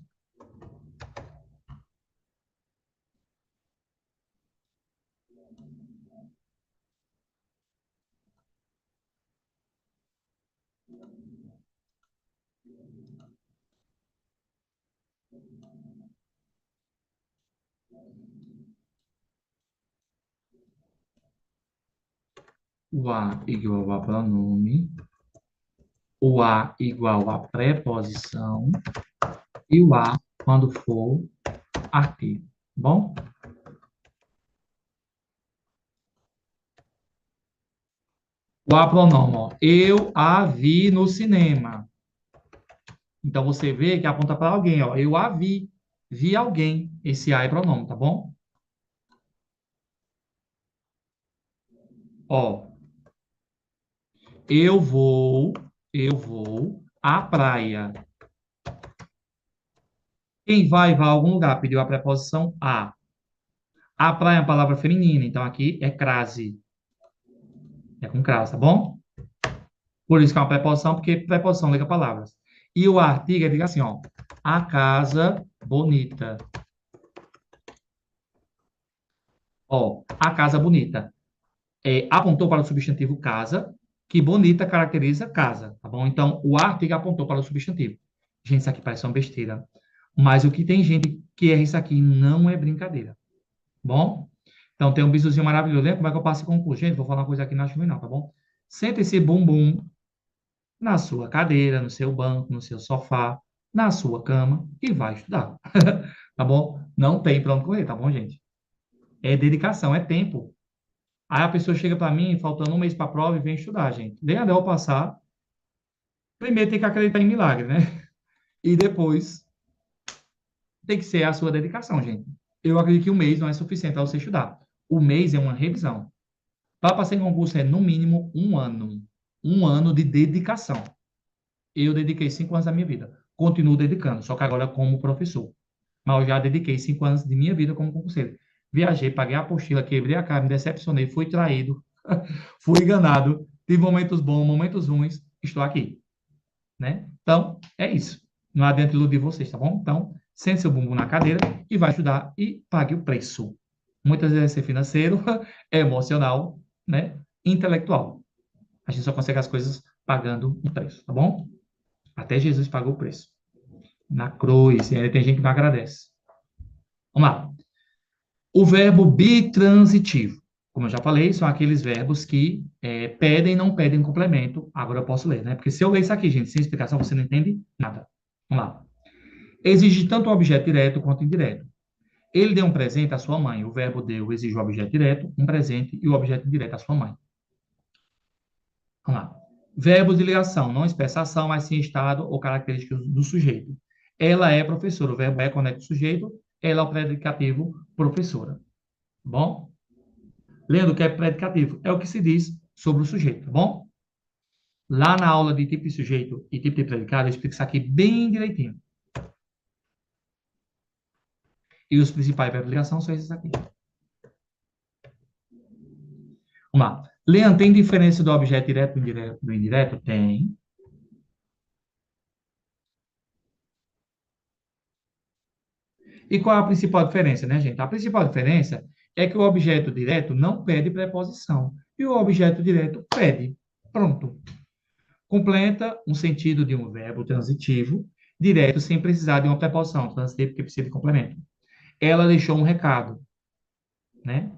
O a igual a pronome, o a igual a preposição e o a quando for artigo. Bom? O a pronome, ó, eu a vi no cinema. Então você vê que aponta para alguém, ó, eu a vi, vi alguém. Esse a é pronome, tá bom? Ó, eu vou, eu vou à praia. Quem vai a algum lugar, pediu a preposição a. A praia é uma palavra feminina, então aqui é crase. É com crase, tá bom? Por isso que é uma preposição, porque preposição liga palavras. E o artigo, diga assim, ó. A casa bonita. Ó, a casa bonita. Apontou para o substantivo casa, que bonita caracteriza casa, tá bom? Então, o artigo apontou para o substantivo. Gente, isso aqui parece uma besteira. Mas o que tem gente que erra isso aqui não é brincadeira. Bom? Então, tem um bizuzinho maravilhoso. Lembra como é que eu passo e concluo? Gente, vou falar uma coisa aqui, não acho ruim não, tá bom? Senta esse bumbum na sua cadeira, no seu banco, no seu sofá, na sua cama e vai estudar. Tá bom? Não tem pra onde correr, tá bom, gente? É dedicação, é tempo. Aí a pessoa chega para mim, faltando um mês para a prova, e vem estudar, gente. Leandro, eu passar. Primeiro tem que acreditar em milagre, né? E depois tem que ser a sua dedicação, gente. Eu acredito que um mês não é suficiente para você estudar. O mês é uma revisão. Para passar em concurso é, no mínimo, um ano. Um ano de dedicação. Eu dediquei 5 anos da minha vida. Continuo dedicando, só que agora como professor. Mas eu já dediquei 5 anos de minha vida como concurseiro. Viajei, paguei a apostila, quebrei a cara, me decepcionei, fui traído, fui enganado, tive momentos bons, momentos ruins, estou aqui, né? Então, é isso. Não adianta iludir vocês, tá bom? Então, sente seu bumbum na cadeira e vai ajudar e pague o preço. Muitas vezes é ser financeiro, é emocional, né? Intelectual. A gente só consegue as coisas pagando um preço, tá bom? Até Jesus pagou o preço. Na cruz, e ainda tem gente que não agradece. Vamos lá. O verbo bitransitivo. Como eu já falei, são aqueles verbos que pedem e não pedem complemento. Agora eu posso ler, né? Porque se eu ler isso aqui, gente, sem explicação, você não entende nada. Vamos lá. Exige tanto o objeto direto quanto indireto. Ele deu um presente à sua mãe. O verbo deu exige o objeto direto, um presente, e o objeto indireto à sua mãe. Vamos lá. Verbos de ligação, não expressa ação, mas sim estado ou características do sujeito. Ela é professora. O verbo é conecta o sujeito. Ela é o predicativo professora. Bom? Lendo o que é predicativo, é o que se diz sobre o sujeito, tá bom? Lá na aula de tipo de sujeito e tipo de predicado, eu explico isso aqui bem direitinho. E os principais verbos de ligação são esses aqui. Vamos lá. Leandro, tem diferença do objeto direto do indireto? Tem. E qual é a principal diferença, né, gente? A principal diferença é que o objeto direto não pede preposição. E o objeto direto pede. Pronto. Completa um sentido de um verbo transitivo direto sem precisar de uma preposição. Transitivo porque precisa de complemento. Ela deixou um recado, né?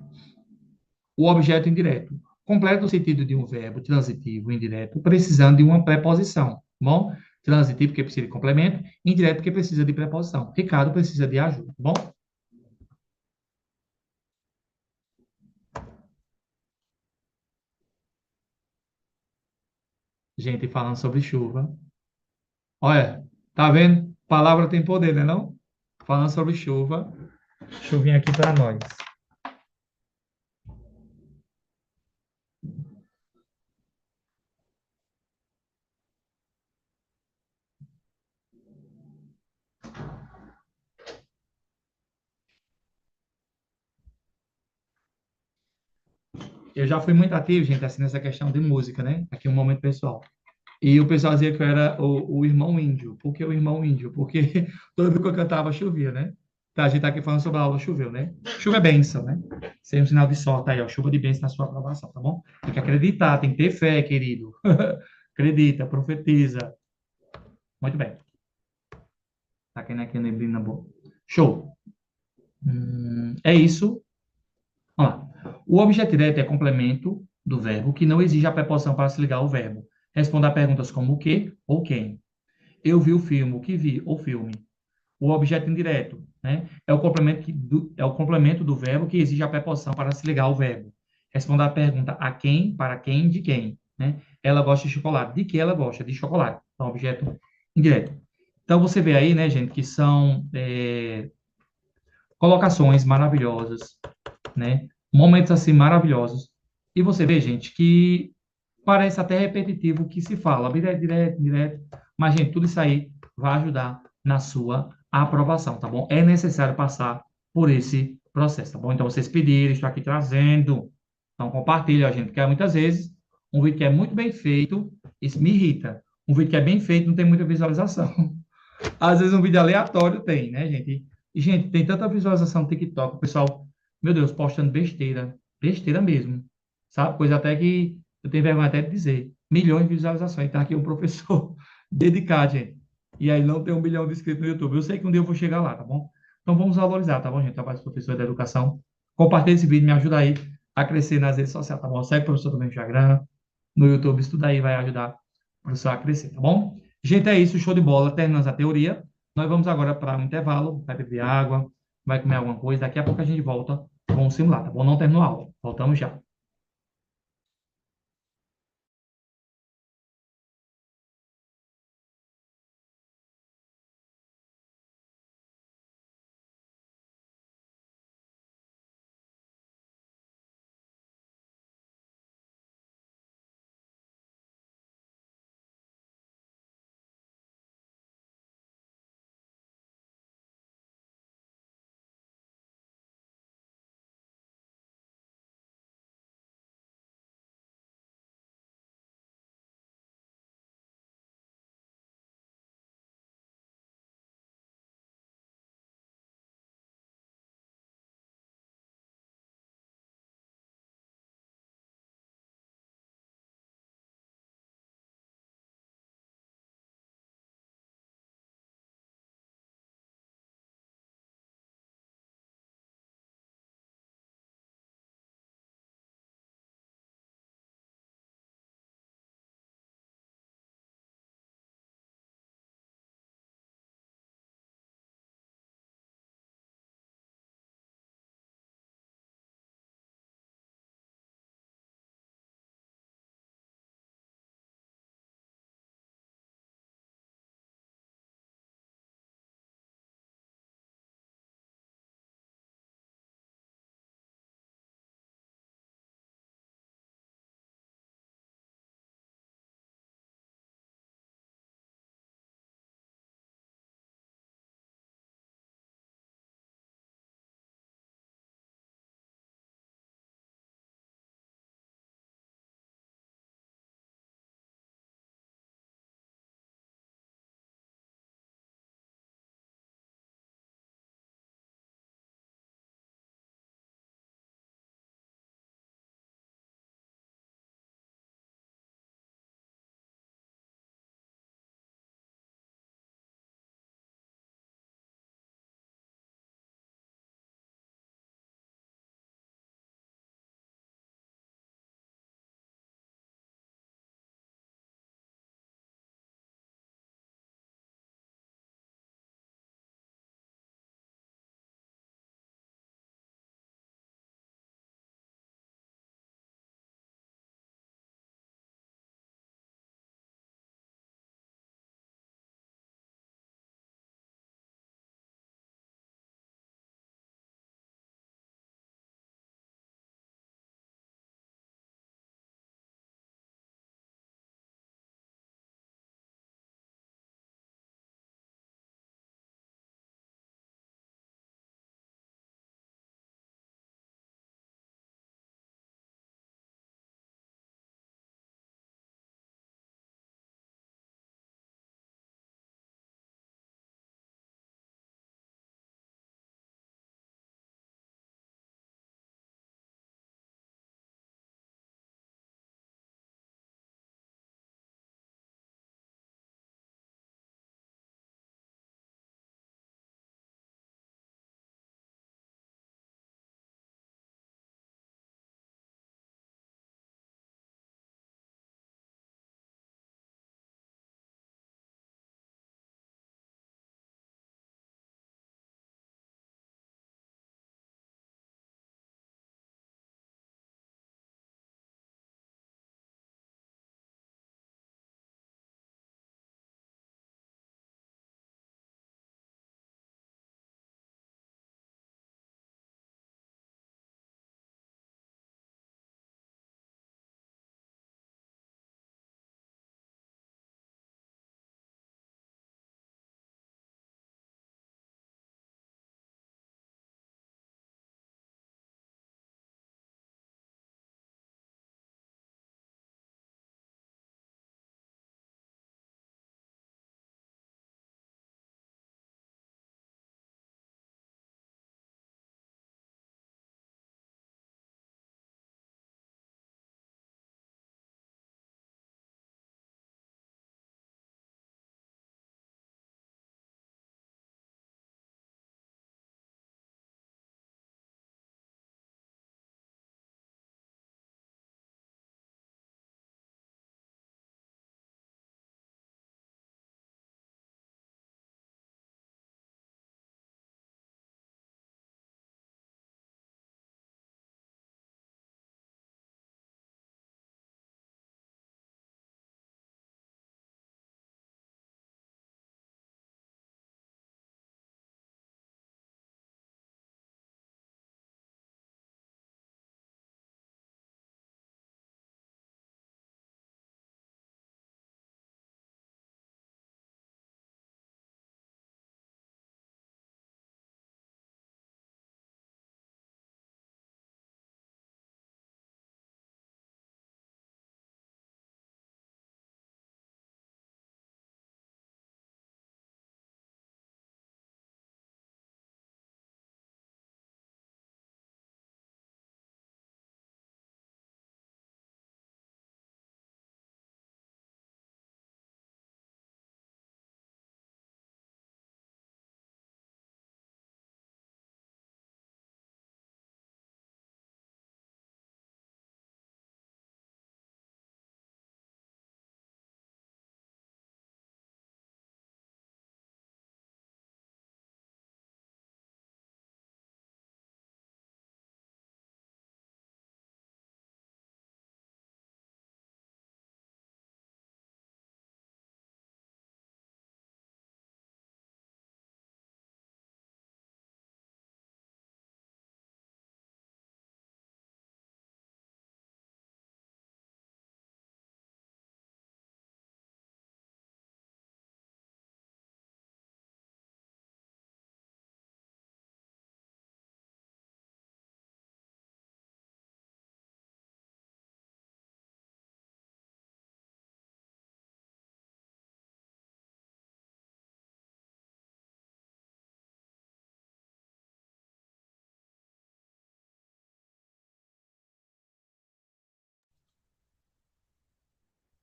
O objeto indireto completa o sentido de um verbo transitivo indireto precisando de uma preposição, bom? Transitivo porque precisa de complemento, indireto porque precisa de preposição. Ricardo precisa de ajuda, bom? Gente falando sobre chuva. Olha, tá vendo? Palavra tem poder, né não? Falando sobre chuva. Chuvinha aqui para nós. Eu já fui muito ativo, gente, assim, nessa questão de música, né? Aqui um momento pessoal. E o pessoal dizia que eu era o irmão índio. Por que o irmão índio? Porque toda vez que eu cantava chovia, né? Tá, a gente tá aqui falando sobre a aula choveu, né? Chuva é bênção, né? Isso é um sinal de sorte aí, ó. Chuva de bênção na sua aprovação, tá bom? Tem que acreditar, tem que ter fé, querido. Acredita, profetiza. Muito bem. Tá caindo aqui a neblina boa. Show. É isso. Vamos lá. O objeto direto é complemento do verbo que não exige a preposição para se ligar ao verbo. Responda a perguntas como o que ou quem. Eu vi o filme, o que vi, o filme. O objeto indireto, né? É o complemento do verbo que exige a preposição para se ligar ao verbo. Responda a pergunta a quem, para quem, de quem, né? Ela gosta de chocolate. De que ela gosta? De chocolate. Então, objeto indireto. Então, você vê aí, né, gente, que são colocações maravilhosas, né? Momentos assim maravilhosos. E você vê, gente, que parece até repetitivo o que se fala, direto, direto, direto. Mas, gente, tudo isso aí vai ajudar na sua a aprovação, tá bom? É necessário passar por esse processo, tá bom? Então, vocês pediram, estou aqui trazendo. Então, compartilha, gente, porque muitas vezes um vídeo que é muito bem feito, isso me irrita. Um vídeo que é bem feito não tem muita visualização. Às vezes um vídeo aleatório tem, né, gente? E, gente, tem tanta visualização no TikTok, o pessoal, meu Deus, postando besteira, besteira mesmo, sabe? Coisa até que eu tenho vergonha até de dizer. Milhões de visualizações. Tá aqui um professor dedicado, gente. E aí não tem 1 milhão de inscritos no YouTube. Eu sei que um dia eu vou chegar lá, tá bom? Então vamos valorizar, tá bom, gente? Trabalho de professor da educação. Compartilha esse vídeo, me ajuda aí a crescer nas redes sociais, tá bom? Segue o professor também no Instagram, no YouTube, isso tudo aí vai ajudar o professor a crescer, tá bom? Gente, é isso, show de bola. Terminamos a teoria. Nós vamos agora para um intervalo, vai beber água, vai comer alguma coisa. Daqui a pouco a gente volta com o simulado, tá bom? Não terminou a aula. Voltamos já.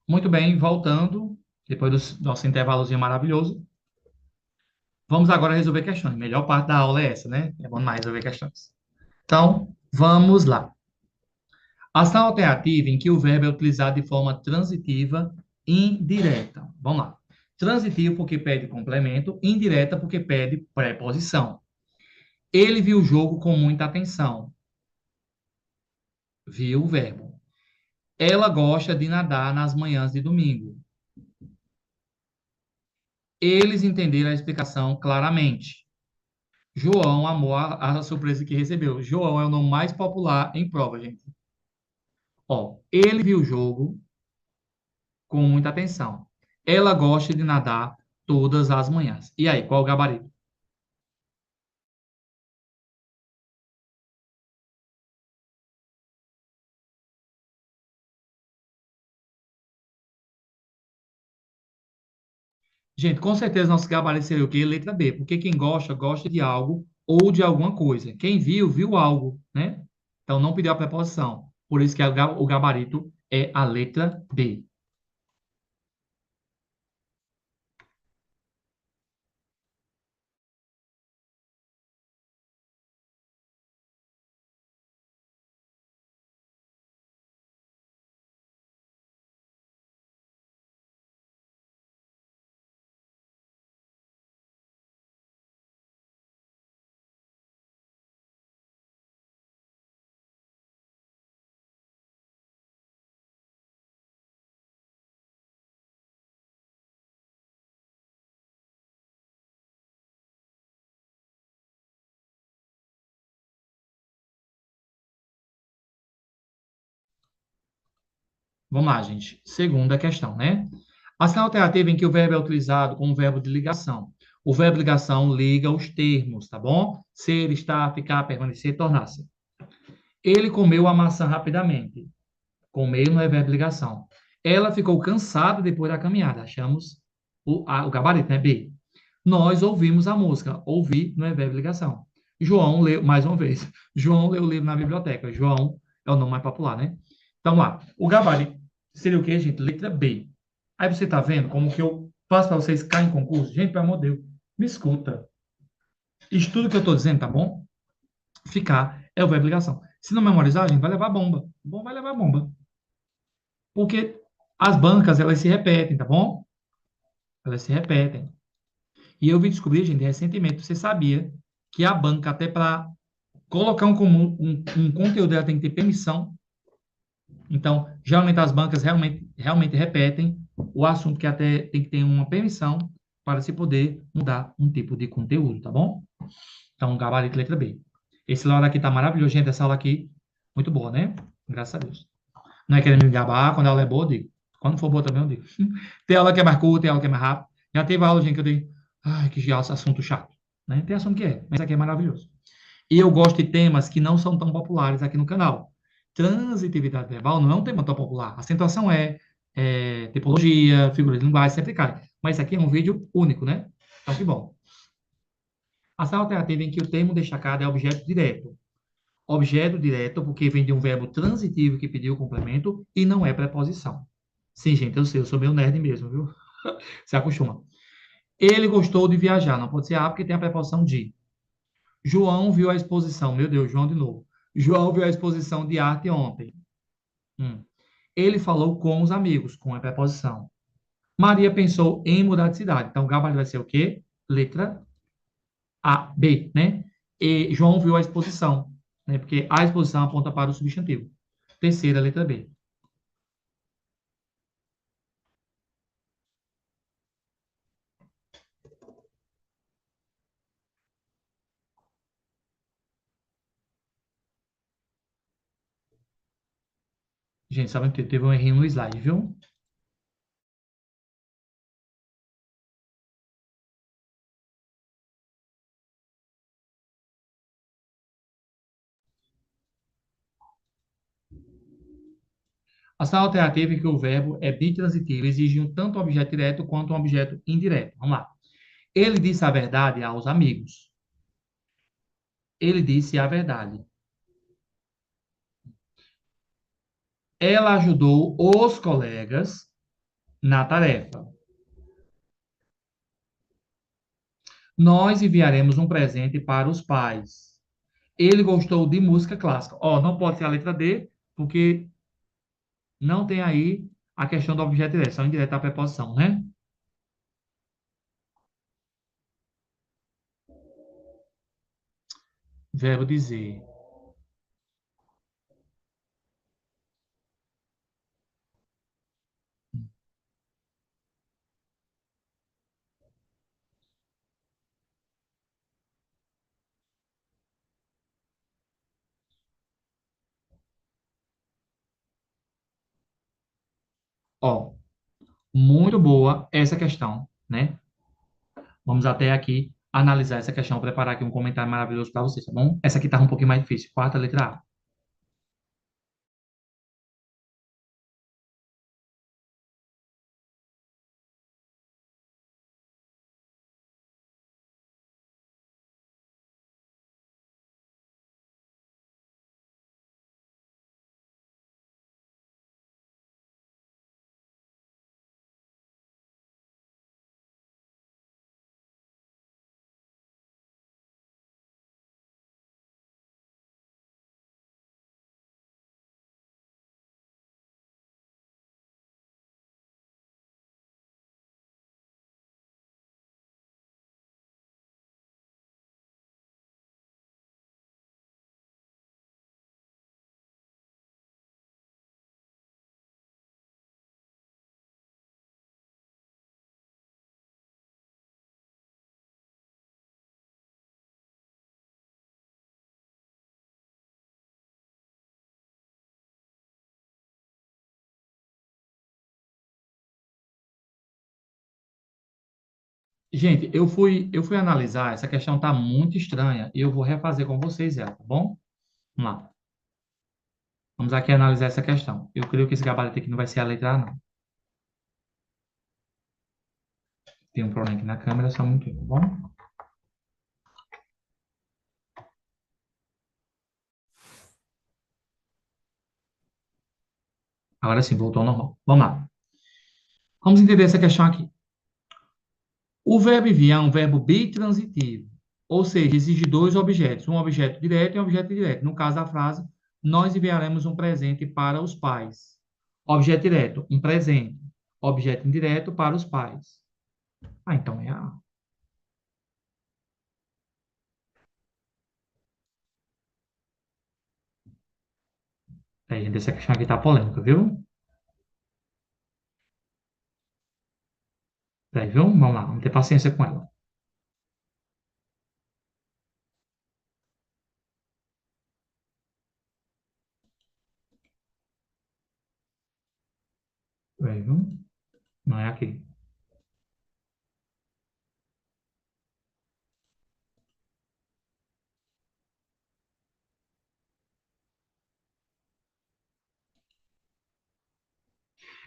Muito bem, voltando, depois do nosso intervalozinho maravilhoso, vamos agora resolver questões. A melhor parte da aula é essa, né? É bom demais resolver questões. Então, vamos lá. Ação alternativa em que o verbo é utilizado de forma transitiva indireta. Vamos lá. Transitivo porque pede complemento, indireta porque pede preposição. Ele viu o jogo com muita atenção. Viu o verbo. Ela gosta de nadar nas manhãs de domingo. Eles entenderam a explicação claramente. João amou a surpresa que recebeu. João é o nome mais popular em prova, gente. Ó, ele viu o jogo com muita atenção. Ela gosta de nadar todas as manhãs. E aí, qual o gabarito? Gente, com certeza nosso gabarito seria o quê? Letra B, porque quem gosta, gosta de algo ou de alguma coisa. Quem viu, viu algo, né? Então não pediu a preposição. Por isso que o gabarito é a letra B. Vamos lá, gente. Segunda questão, né? Ação alternativa em que o verbo é utilizado como verbo de ligação. O verbo de ligação liga os termos, tá bom? Ser, estar, ficar, permanecer, tornar-se. Ele comeu a maçã rapidamente. Comer não é verbo de ligação. Ela ficou cansada depois da caminhada. Achamos o gabarito, né? B. Nós ouvimos a música. Ouvir não é verbo de ligação. João leu, mais uma vez, João leu o livro na biblioteca. João é o nome mais popular, né? Então, lá, o gabarito seria o quê, gente? Letra B. Aí você tá vendo como que eu faço para vocês caírem em concurso? Gente, pelo amor de Deus, me escuta. Estudo o que eu tô dizendo, tá bom? Ficar é o verbo de ligação. Se não memorizar, gente, vai levar bomba. Bom, vai levar bomba. Porque as bancas, elas se repetem, tá bom? Elas se repetem. E eu vi descobrir, gente, recentemente, você sabia que a banca, até para colocar um conteúdo, ela tem que ter permissão. Então, geralmente as bancas realmente repetem o assunto que até tem que ter uma permissão para se poder mudar um tipo de conteúdo, tá bom? Então, gabarito letra B. Esse aula aqui tá maravilhoso, gente. Essa aula aqui, muito boa, né? Graças a Deus. Não é querendo me gabar, quando a aula é boa, eu digo. Quando for boa também, eu digo. Tem aula que é mais curta, tem aula que é mais rápida. Já teve aula, gente, que eu digo, ai, que assunto chato. Né? Tem assunto que é, mas aqui é maravilhoso. E eu gosto de temas que não são tão populares aqui no canal. Transitividade verbal não é um tema tão popular. Acentuação tipologia, figura de linguagem, sempre cai. Mas isso aqui é um vídeo único, né? Então, que bom. Ação alternativa em que o termo destacado é objeto direto. Objeto direto, porque vem de um verbo transitivo que pediu o complemento e não é preposição. Sim, gente, eu sei, eu sou meio nerd mesmo, viu? Se acostuma. Ele gostou de viajar, não pode ser A porque tem a preposição de. João viu a exposição, meu Deus, João de novo. João viu a exposição de arte ontem. Hum. Ele falou com os amigos, com a preposição. Maria pensou em mudar de cidade. Então, o gabarito vai ser o quê? Letra A, B, né? E João viu a exposição, né? Porque a exposição aponta para o substantivo. Terceira, letra B. Gente, sabe que teve um errinho no slide, viu? Ação alternativa em que o verbo é bitransitivo, exige tanto um objeto direto quanto um objeto indireto. Vamos lá. Ele disse a verdade aos amigos. Ele disse a verdade. Ela ajudou os colegas. na tarefa. Nós enviaremos um presente para os pais. Ele gostou de música clássica. Ó, não pode ser a letra D, porque não tem aí a questão do objeto direto, só indireta a preposição, né? Verbo dizer. Ó, muito boa essa questão, né? Vamos até aqui analisar essa questão, preparar aqui um comentário maravilhoso para vocês, tá bom? Essa aqui tá um pouquinho mais difícil. Quarta letra A. Gente, eu fui analisar, essa questão tá muito estranha e eu vou refazer com vocês ela, tá bom? Vamos lá. Vamos aqui analisar essa questão. Eu creio que esse gabarito aqui não vai ser a letra A, não. Tem um problema aqui na câmera, só um minutinho, tá bom? Agora sim, voltou ao normal. Vamos lá. Vamos entender essa questão aqui. O verbo enviar é um verbo bitransitivo, ou seja, exige dois objetos, um objeto direto e um objeto indireto. No caso da frase, nós enviaremos um presente para os pais. Objeto direto, um presente. Objeto indireto para os pais. Ah, então é A. É, gente, essa questão aqui tá polêmica, viu? É, viu? Vamos lá, vamos ter paciência com ela. É, viu? Não é aqui.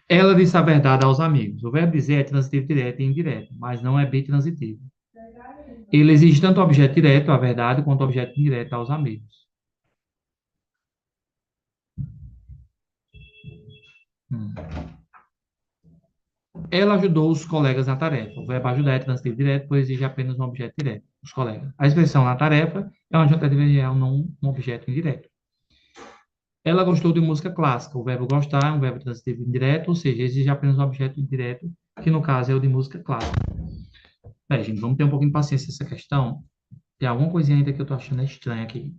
Ela disse a verdade aos amigos. O verbo dizer é transitivo direto e indireto, mas não é bitransitivo. Ele exige tanto o objeto direto, a verdade, quanto o objeto indireto aos amigos. Hum. Ela ajudou os colegas na tarefa. O verbo ajudar é transitivo direto, pois exige apenas um objeto direto, os colegas. A expressão na tarefa é uma juntativo real, não um objeto indireto. Ela gostou de música clássica. O verbo gostar é um verbo transitivo indireto, ou seja, exige apenas um objeto indireto, que no caso é o de música clássica. Bem, gente, vamos ter um pouquinho de paciência nessa questão. Tem alguma coisinha ainda que eu tô achando estranha aqui.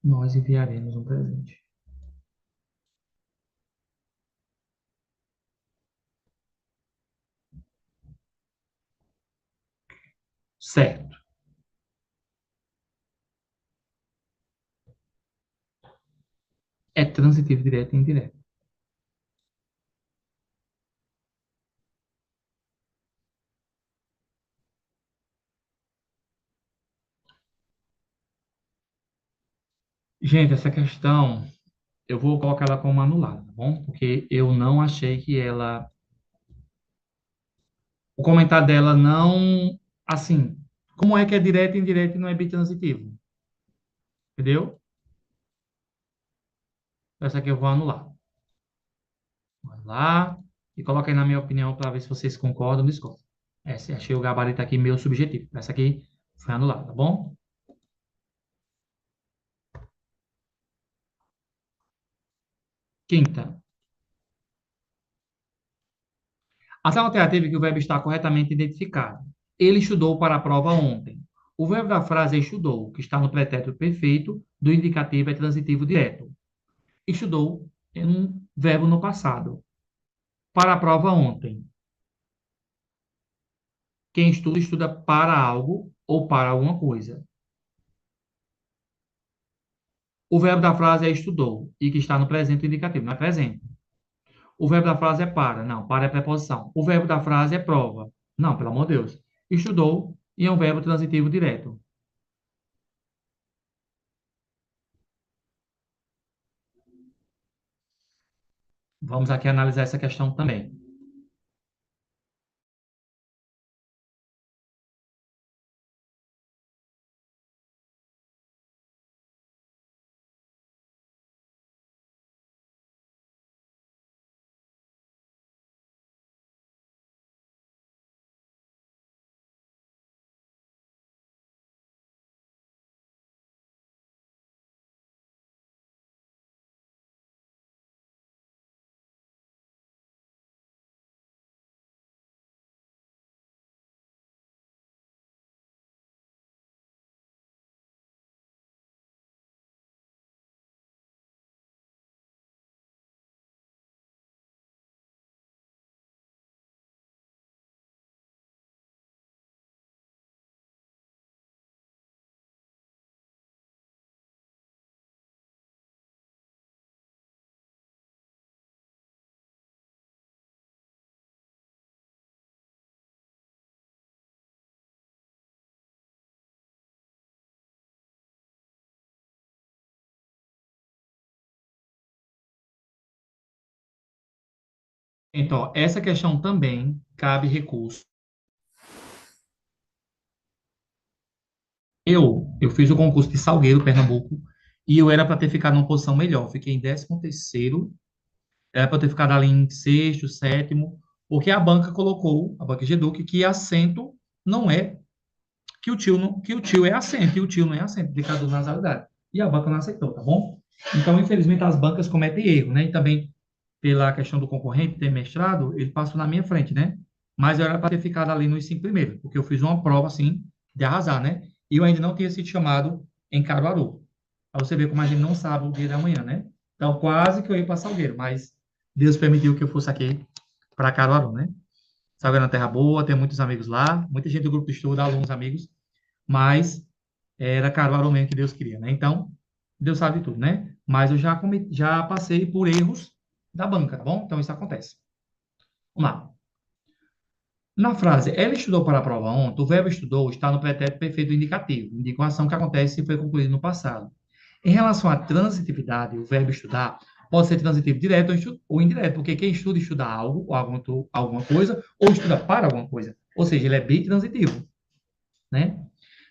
Nós enviaremos um presente. Certo. É transitivo direto e indireto. Gente, essa questão eu vou colocar ela como anulada, tá bom? Porque eu não achei que ela. O comentário dela não. Assim, como é que é direto e indireto e não é bitransitivo? Entendeu? Essa aqui eu vou anular. Vai lá e coloca aí na minha opinião para ver se vocês concordam ou discordam. Essa, achei o gabarito aqui meio subjetivo. Essa aqui foi anulada, tá bom? Quinta. Ação alternativa é que o verbo está corretamente identificado. Ele estudou para a prova ontem. O verbo da frase é estudou, que está no pretérito perfeito, do indicativo é transitivo direto. Estudou é um verbo no passado. Para a prova ontem. Quem estuda, estuda para algo ou para alguma coisa. O verbo da frase é estudou e que está no presente indicativo, não é presente. O verbo da frase é para, não, para é preposição. O verbo da frase é prova, não, pelo amor de Deus. Estudou e é um verbo transitivo direto. Vamos aqui analisar essa questão também. Então, essa questão também cabe recurso. Eu fiz o concurso de Salgueiro, Pernambuco, e eu era para ter ficado numa posição melhor. Fiquei em 13º, era para ter ficado ali em sexto, sétimo, porque a banca colocou, a banca Geduc, que assento não é, que o tio é assento, e o tio não é assento, indicador de nasalidade. E a banca não aceitou, tá bom? Então, infelizmente, as bancas cometem erro, né? E também, pela questão do concorrente ter mestrado, ele passou na minha frente, né? Mas eu era para ter ficado ali nos 5 primeiros, porque eu fiz uma prova, assim, de arrasar, né? E eu ainda não tinha sido chamado em Caruaru. Aí você vê como a gente não sabe o dia da manhã, né? Então, quase que eu ia para Salgueiro, mas Deus permitiu que eu fosse aqui para Caruaru, né? Salgueiro é uma terra boa, tem muitos amigos lá, muita gente do grupo de estudo, alunos, amigos, mas era Caruaru mesmo que Deus queria, né? Então, Deus sabe de tudo, né? Mas eu já passei por erros da banca, tá bom? Então, isso acontece. Vamos lá. Na frase, ela estudou para a prova ontem, o verbo estudou está no pretérito perfeito indicativo, indica uma ação que acontece e foi concluída no passado. Em relação à transitividade, o verbo estudar pode ser transitivo direto ou indireto, porque quem estuda, estuda algo, ou alguma coisa, ou estuda para alguma coisa. Ou seja, ele é bem transitivo, né?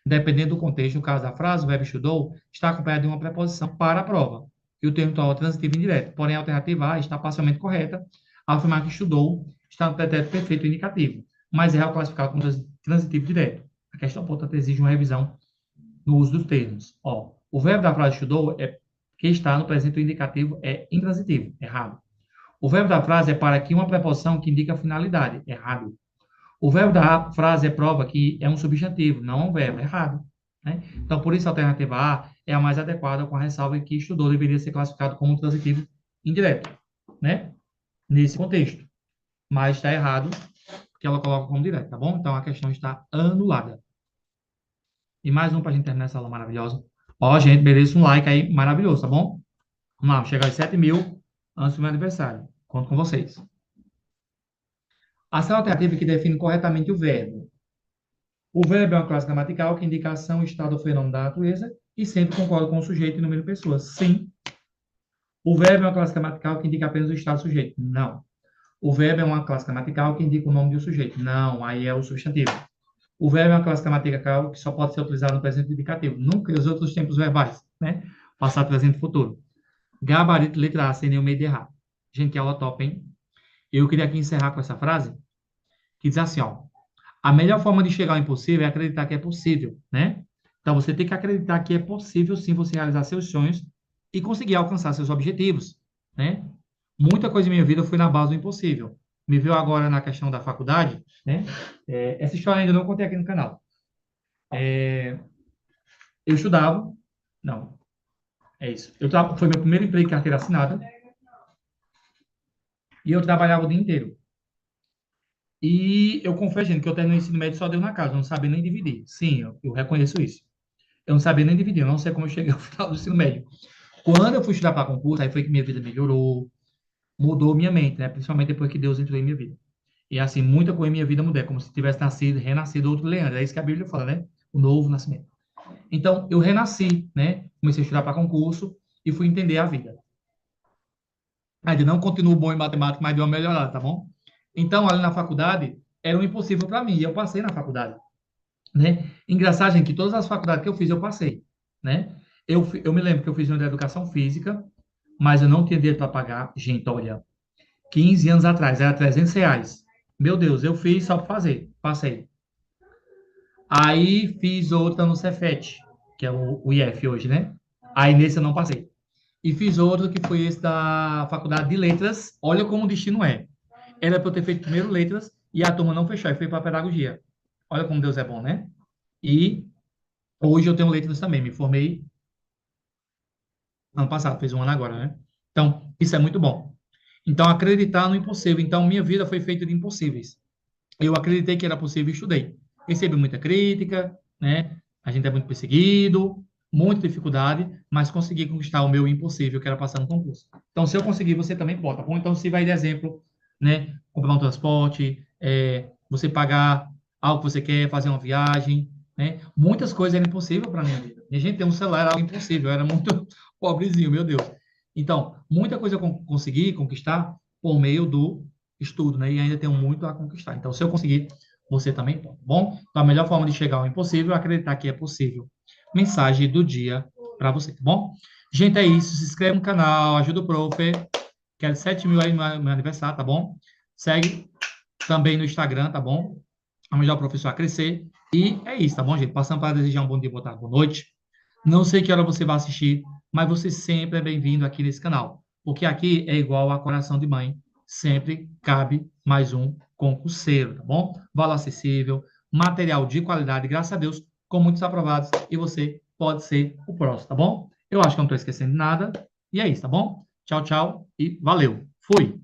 Dependendo do contexto, no caso da frase, o verbo estudou está acompanhado de uma preposição para a prova, e o termo atual é transitivo indireto. Porém, a alternativa A está parcialmente correta, ao afirmar que estudou está no pretérito perfeito indicativo, mas é classificado como transitivo direto. A questão, portanto, exige uma revisão no uso dos termos. Ó, o verbo da frase estudou é que está no presente indicativo é intransitivo, errado. O verbo da frase é para aqui uma preposição que indica a finalidade, errado. O verbo da frase é prova que é um substantivo, não um verbo, errado. Né? Então, por isso, a alternativa A é a mais adequada, com a ressalva que estudou deveria ser classificado como transitivo indireto, né? Nesse contexto. Mas está errado, porque ela coloca como direto, tá bom? Então, a questão está anulada. E mais um para a gente terminar essa aula maravilhosa. Ó, gente, mereço um like aí maravilhoso, tá bom? Vamos lá, chegar aos 7.000 antes do meu aniversário. Conto com vocês. Ação alternativa que define corretamente o verbo. O verbo é uma classe gramatical que indica a ação, estado ou fenômeno da natureza e sempre concorda com o sujeito e número de pessoas. Sim. O verbo é uma classe gramatical que indica apenas o estado do sujeito. Não. O verbo é uma classe gramatical que indica o nome do sujeito. Não, aí é o substantivo. O verbo é uma classe gramatical que só pode ser utilizado no presente indicativo. Nunca os outros tempos verbais, né? Passado, presente e futuro. Gabarito, letra A, sem nenhum medo de errar. Gente, que aula top, hein? Eu queria aqui encerrar com essa frase, que diz assim, ó. A melhor forma de chegar ao impossível é acreditar que é possível, né? Então, você tem que acreditar que é possível, sim, você realizar seus sonhos e conseguir alcançar seus objetivos, né? Muita coisa em minha vida foi na base do impossível. Me viu agora na questão da faculdade, né? Essa história ainda não contei aqui no canal. Eu estudava, não, é isso. Foi meu primeiro emprego em carteira assinada e eu trabalhava o dia inteiro. E eu confesso, gente, que eu terminei o ensino médio só deu na casa, eu não sabia nem dividir. Sim, eu reconheço isso. Eu não sabia nem dividir, eu não sei como eu cheguei ao final do ensino médio. Quando eu fui estudar para concurso, aí foi que minha vida melhorou, mudou minha mente, né? Principalmente depois que Deus entrou em minha vida. E assim, muita coisa em minha vida mudou, é como se tivesse nascido, renascido outro Leandro. É isso que a Bíblia fala, né? O novo nascimento. Então, eu renasci, né? Comecei a estudar para concurso e fui entender a vida. Ainda não continuo bom em matemática, mas deu uma melhorada, tá bom? Então, ali na faculdade, era um impossível para mim, e eu passei na faculdade, né? Engraçado, gente, que todas as faculdades que eu fiz, eu passei, né? Eu me lembro que eu fiz uma de educação física, mas eu não tinha dinheiro para pagar. Gente, olha, 15 anos atrás, era R$ 300. Meu Deus, eu fiz só para fazer, passei. Aí fiz outra no Cefet, que é o IF hoje, né? Aí nesse eu não passei. E fiz outro que foi esse da Faculdade de Letras. Olha como o destino é. Era para eu ter feito primeiro letras e a turma não fechou, e foi para pedagogia. Olha como Deus é bom, né? E hoje eu tenho letras também. Me formei ano passado, fez um ano agora, né? Então, isso é muito bom. Então, acreditar no impossível. Então, minha vida foi feita de impossíveis. Eu acreditei que era possível e estudei. Recebi muita crítica, né? A gente é muito perseguido, muita dificuldade, mas consegui conquistar o meu impossível, que era passar no concurso. Então, se eu conseguir, você também pode, tá bom? Então, se vai de exemplo, né? Comprar um transporte, você pagar algo que você quer, fazer uma viagem, né? Muitas coisas eram impossíveis para minha vida. E a gente tem um celular, era algo impossível, eu era muito pobrezinho, meu Deus. Então, muita coisa eu consegui conquistar por meio do estudo, né? E ainda tenho muito a conquistar. Então, se eu conseguir, você também pode, tá bom? Então, a melhor forma de chegar ao impossível é acreditar que é possível. Mensagem do dia para você, tá bom? Gente, é isso. Se inscreve no canal, ajuda o prof. Quero 7 mil aí no meu aniversário, tá bom? Segue também no Instagram, tá bom? Vamos ajudar o professor a crescer. E é isso, tá bom, gente? Passando para desejar um bom dia, boa tarde, boa noite. Não sei que hora você vai assistir, mas você sempre é bem-vindo aqui nesse canal, porque aqui é igual a coração de mãe, sempre cabe mais um concurseiro, tá bom? Valor acessível, material de qualidade, graças a Deus, com muitos aprovados, e você pode ser o próximo, tá bom? Eu acho que eu não estou esquecendo de nada, e é isso, tá bom? Tchau, tchau e valeu. Fui!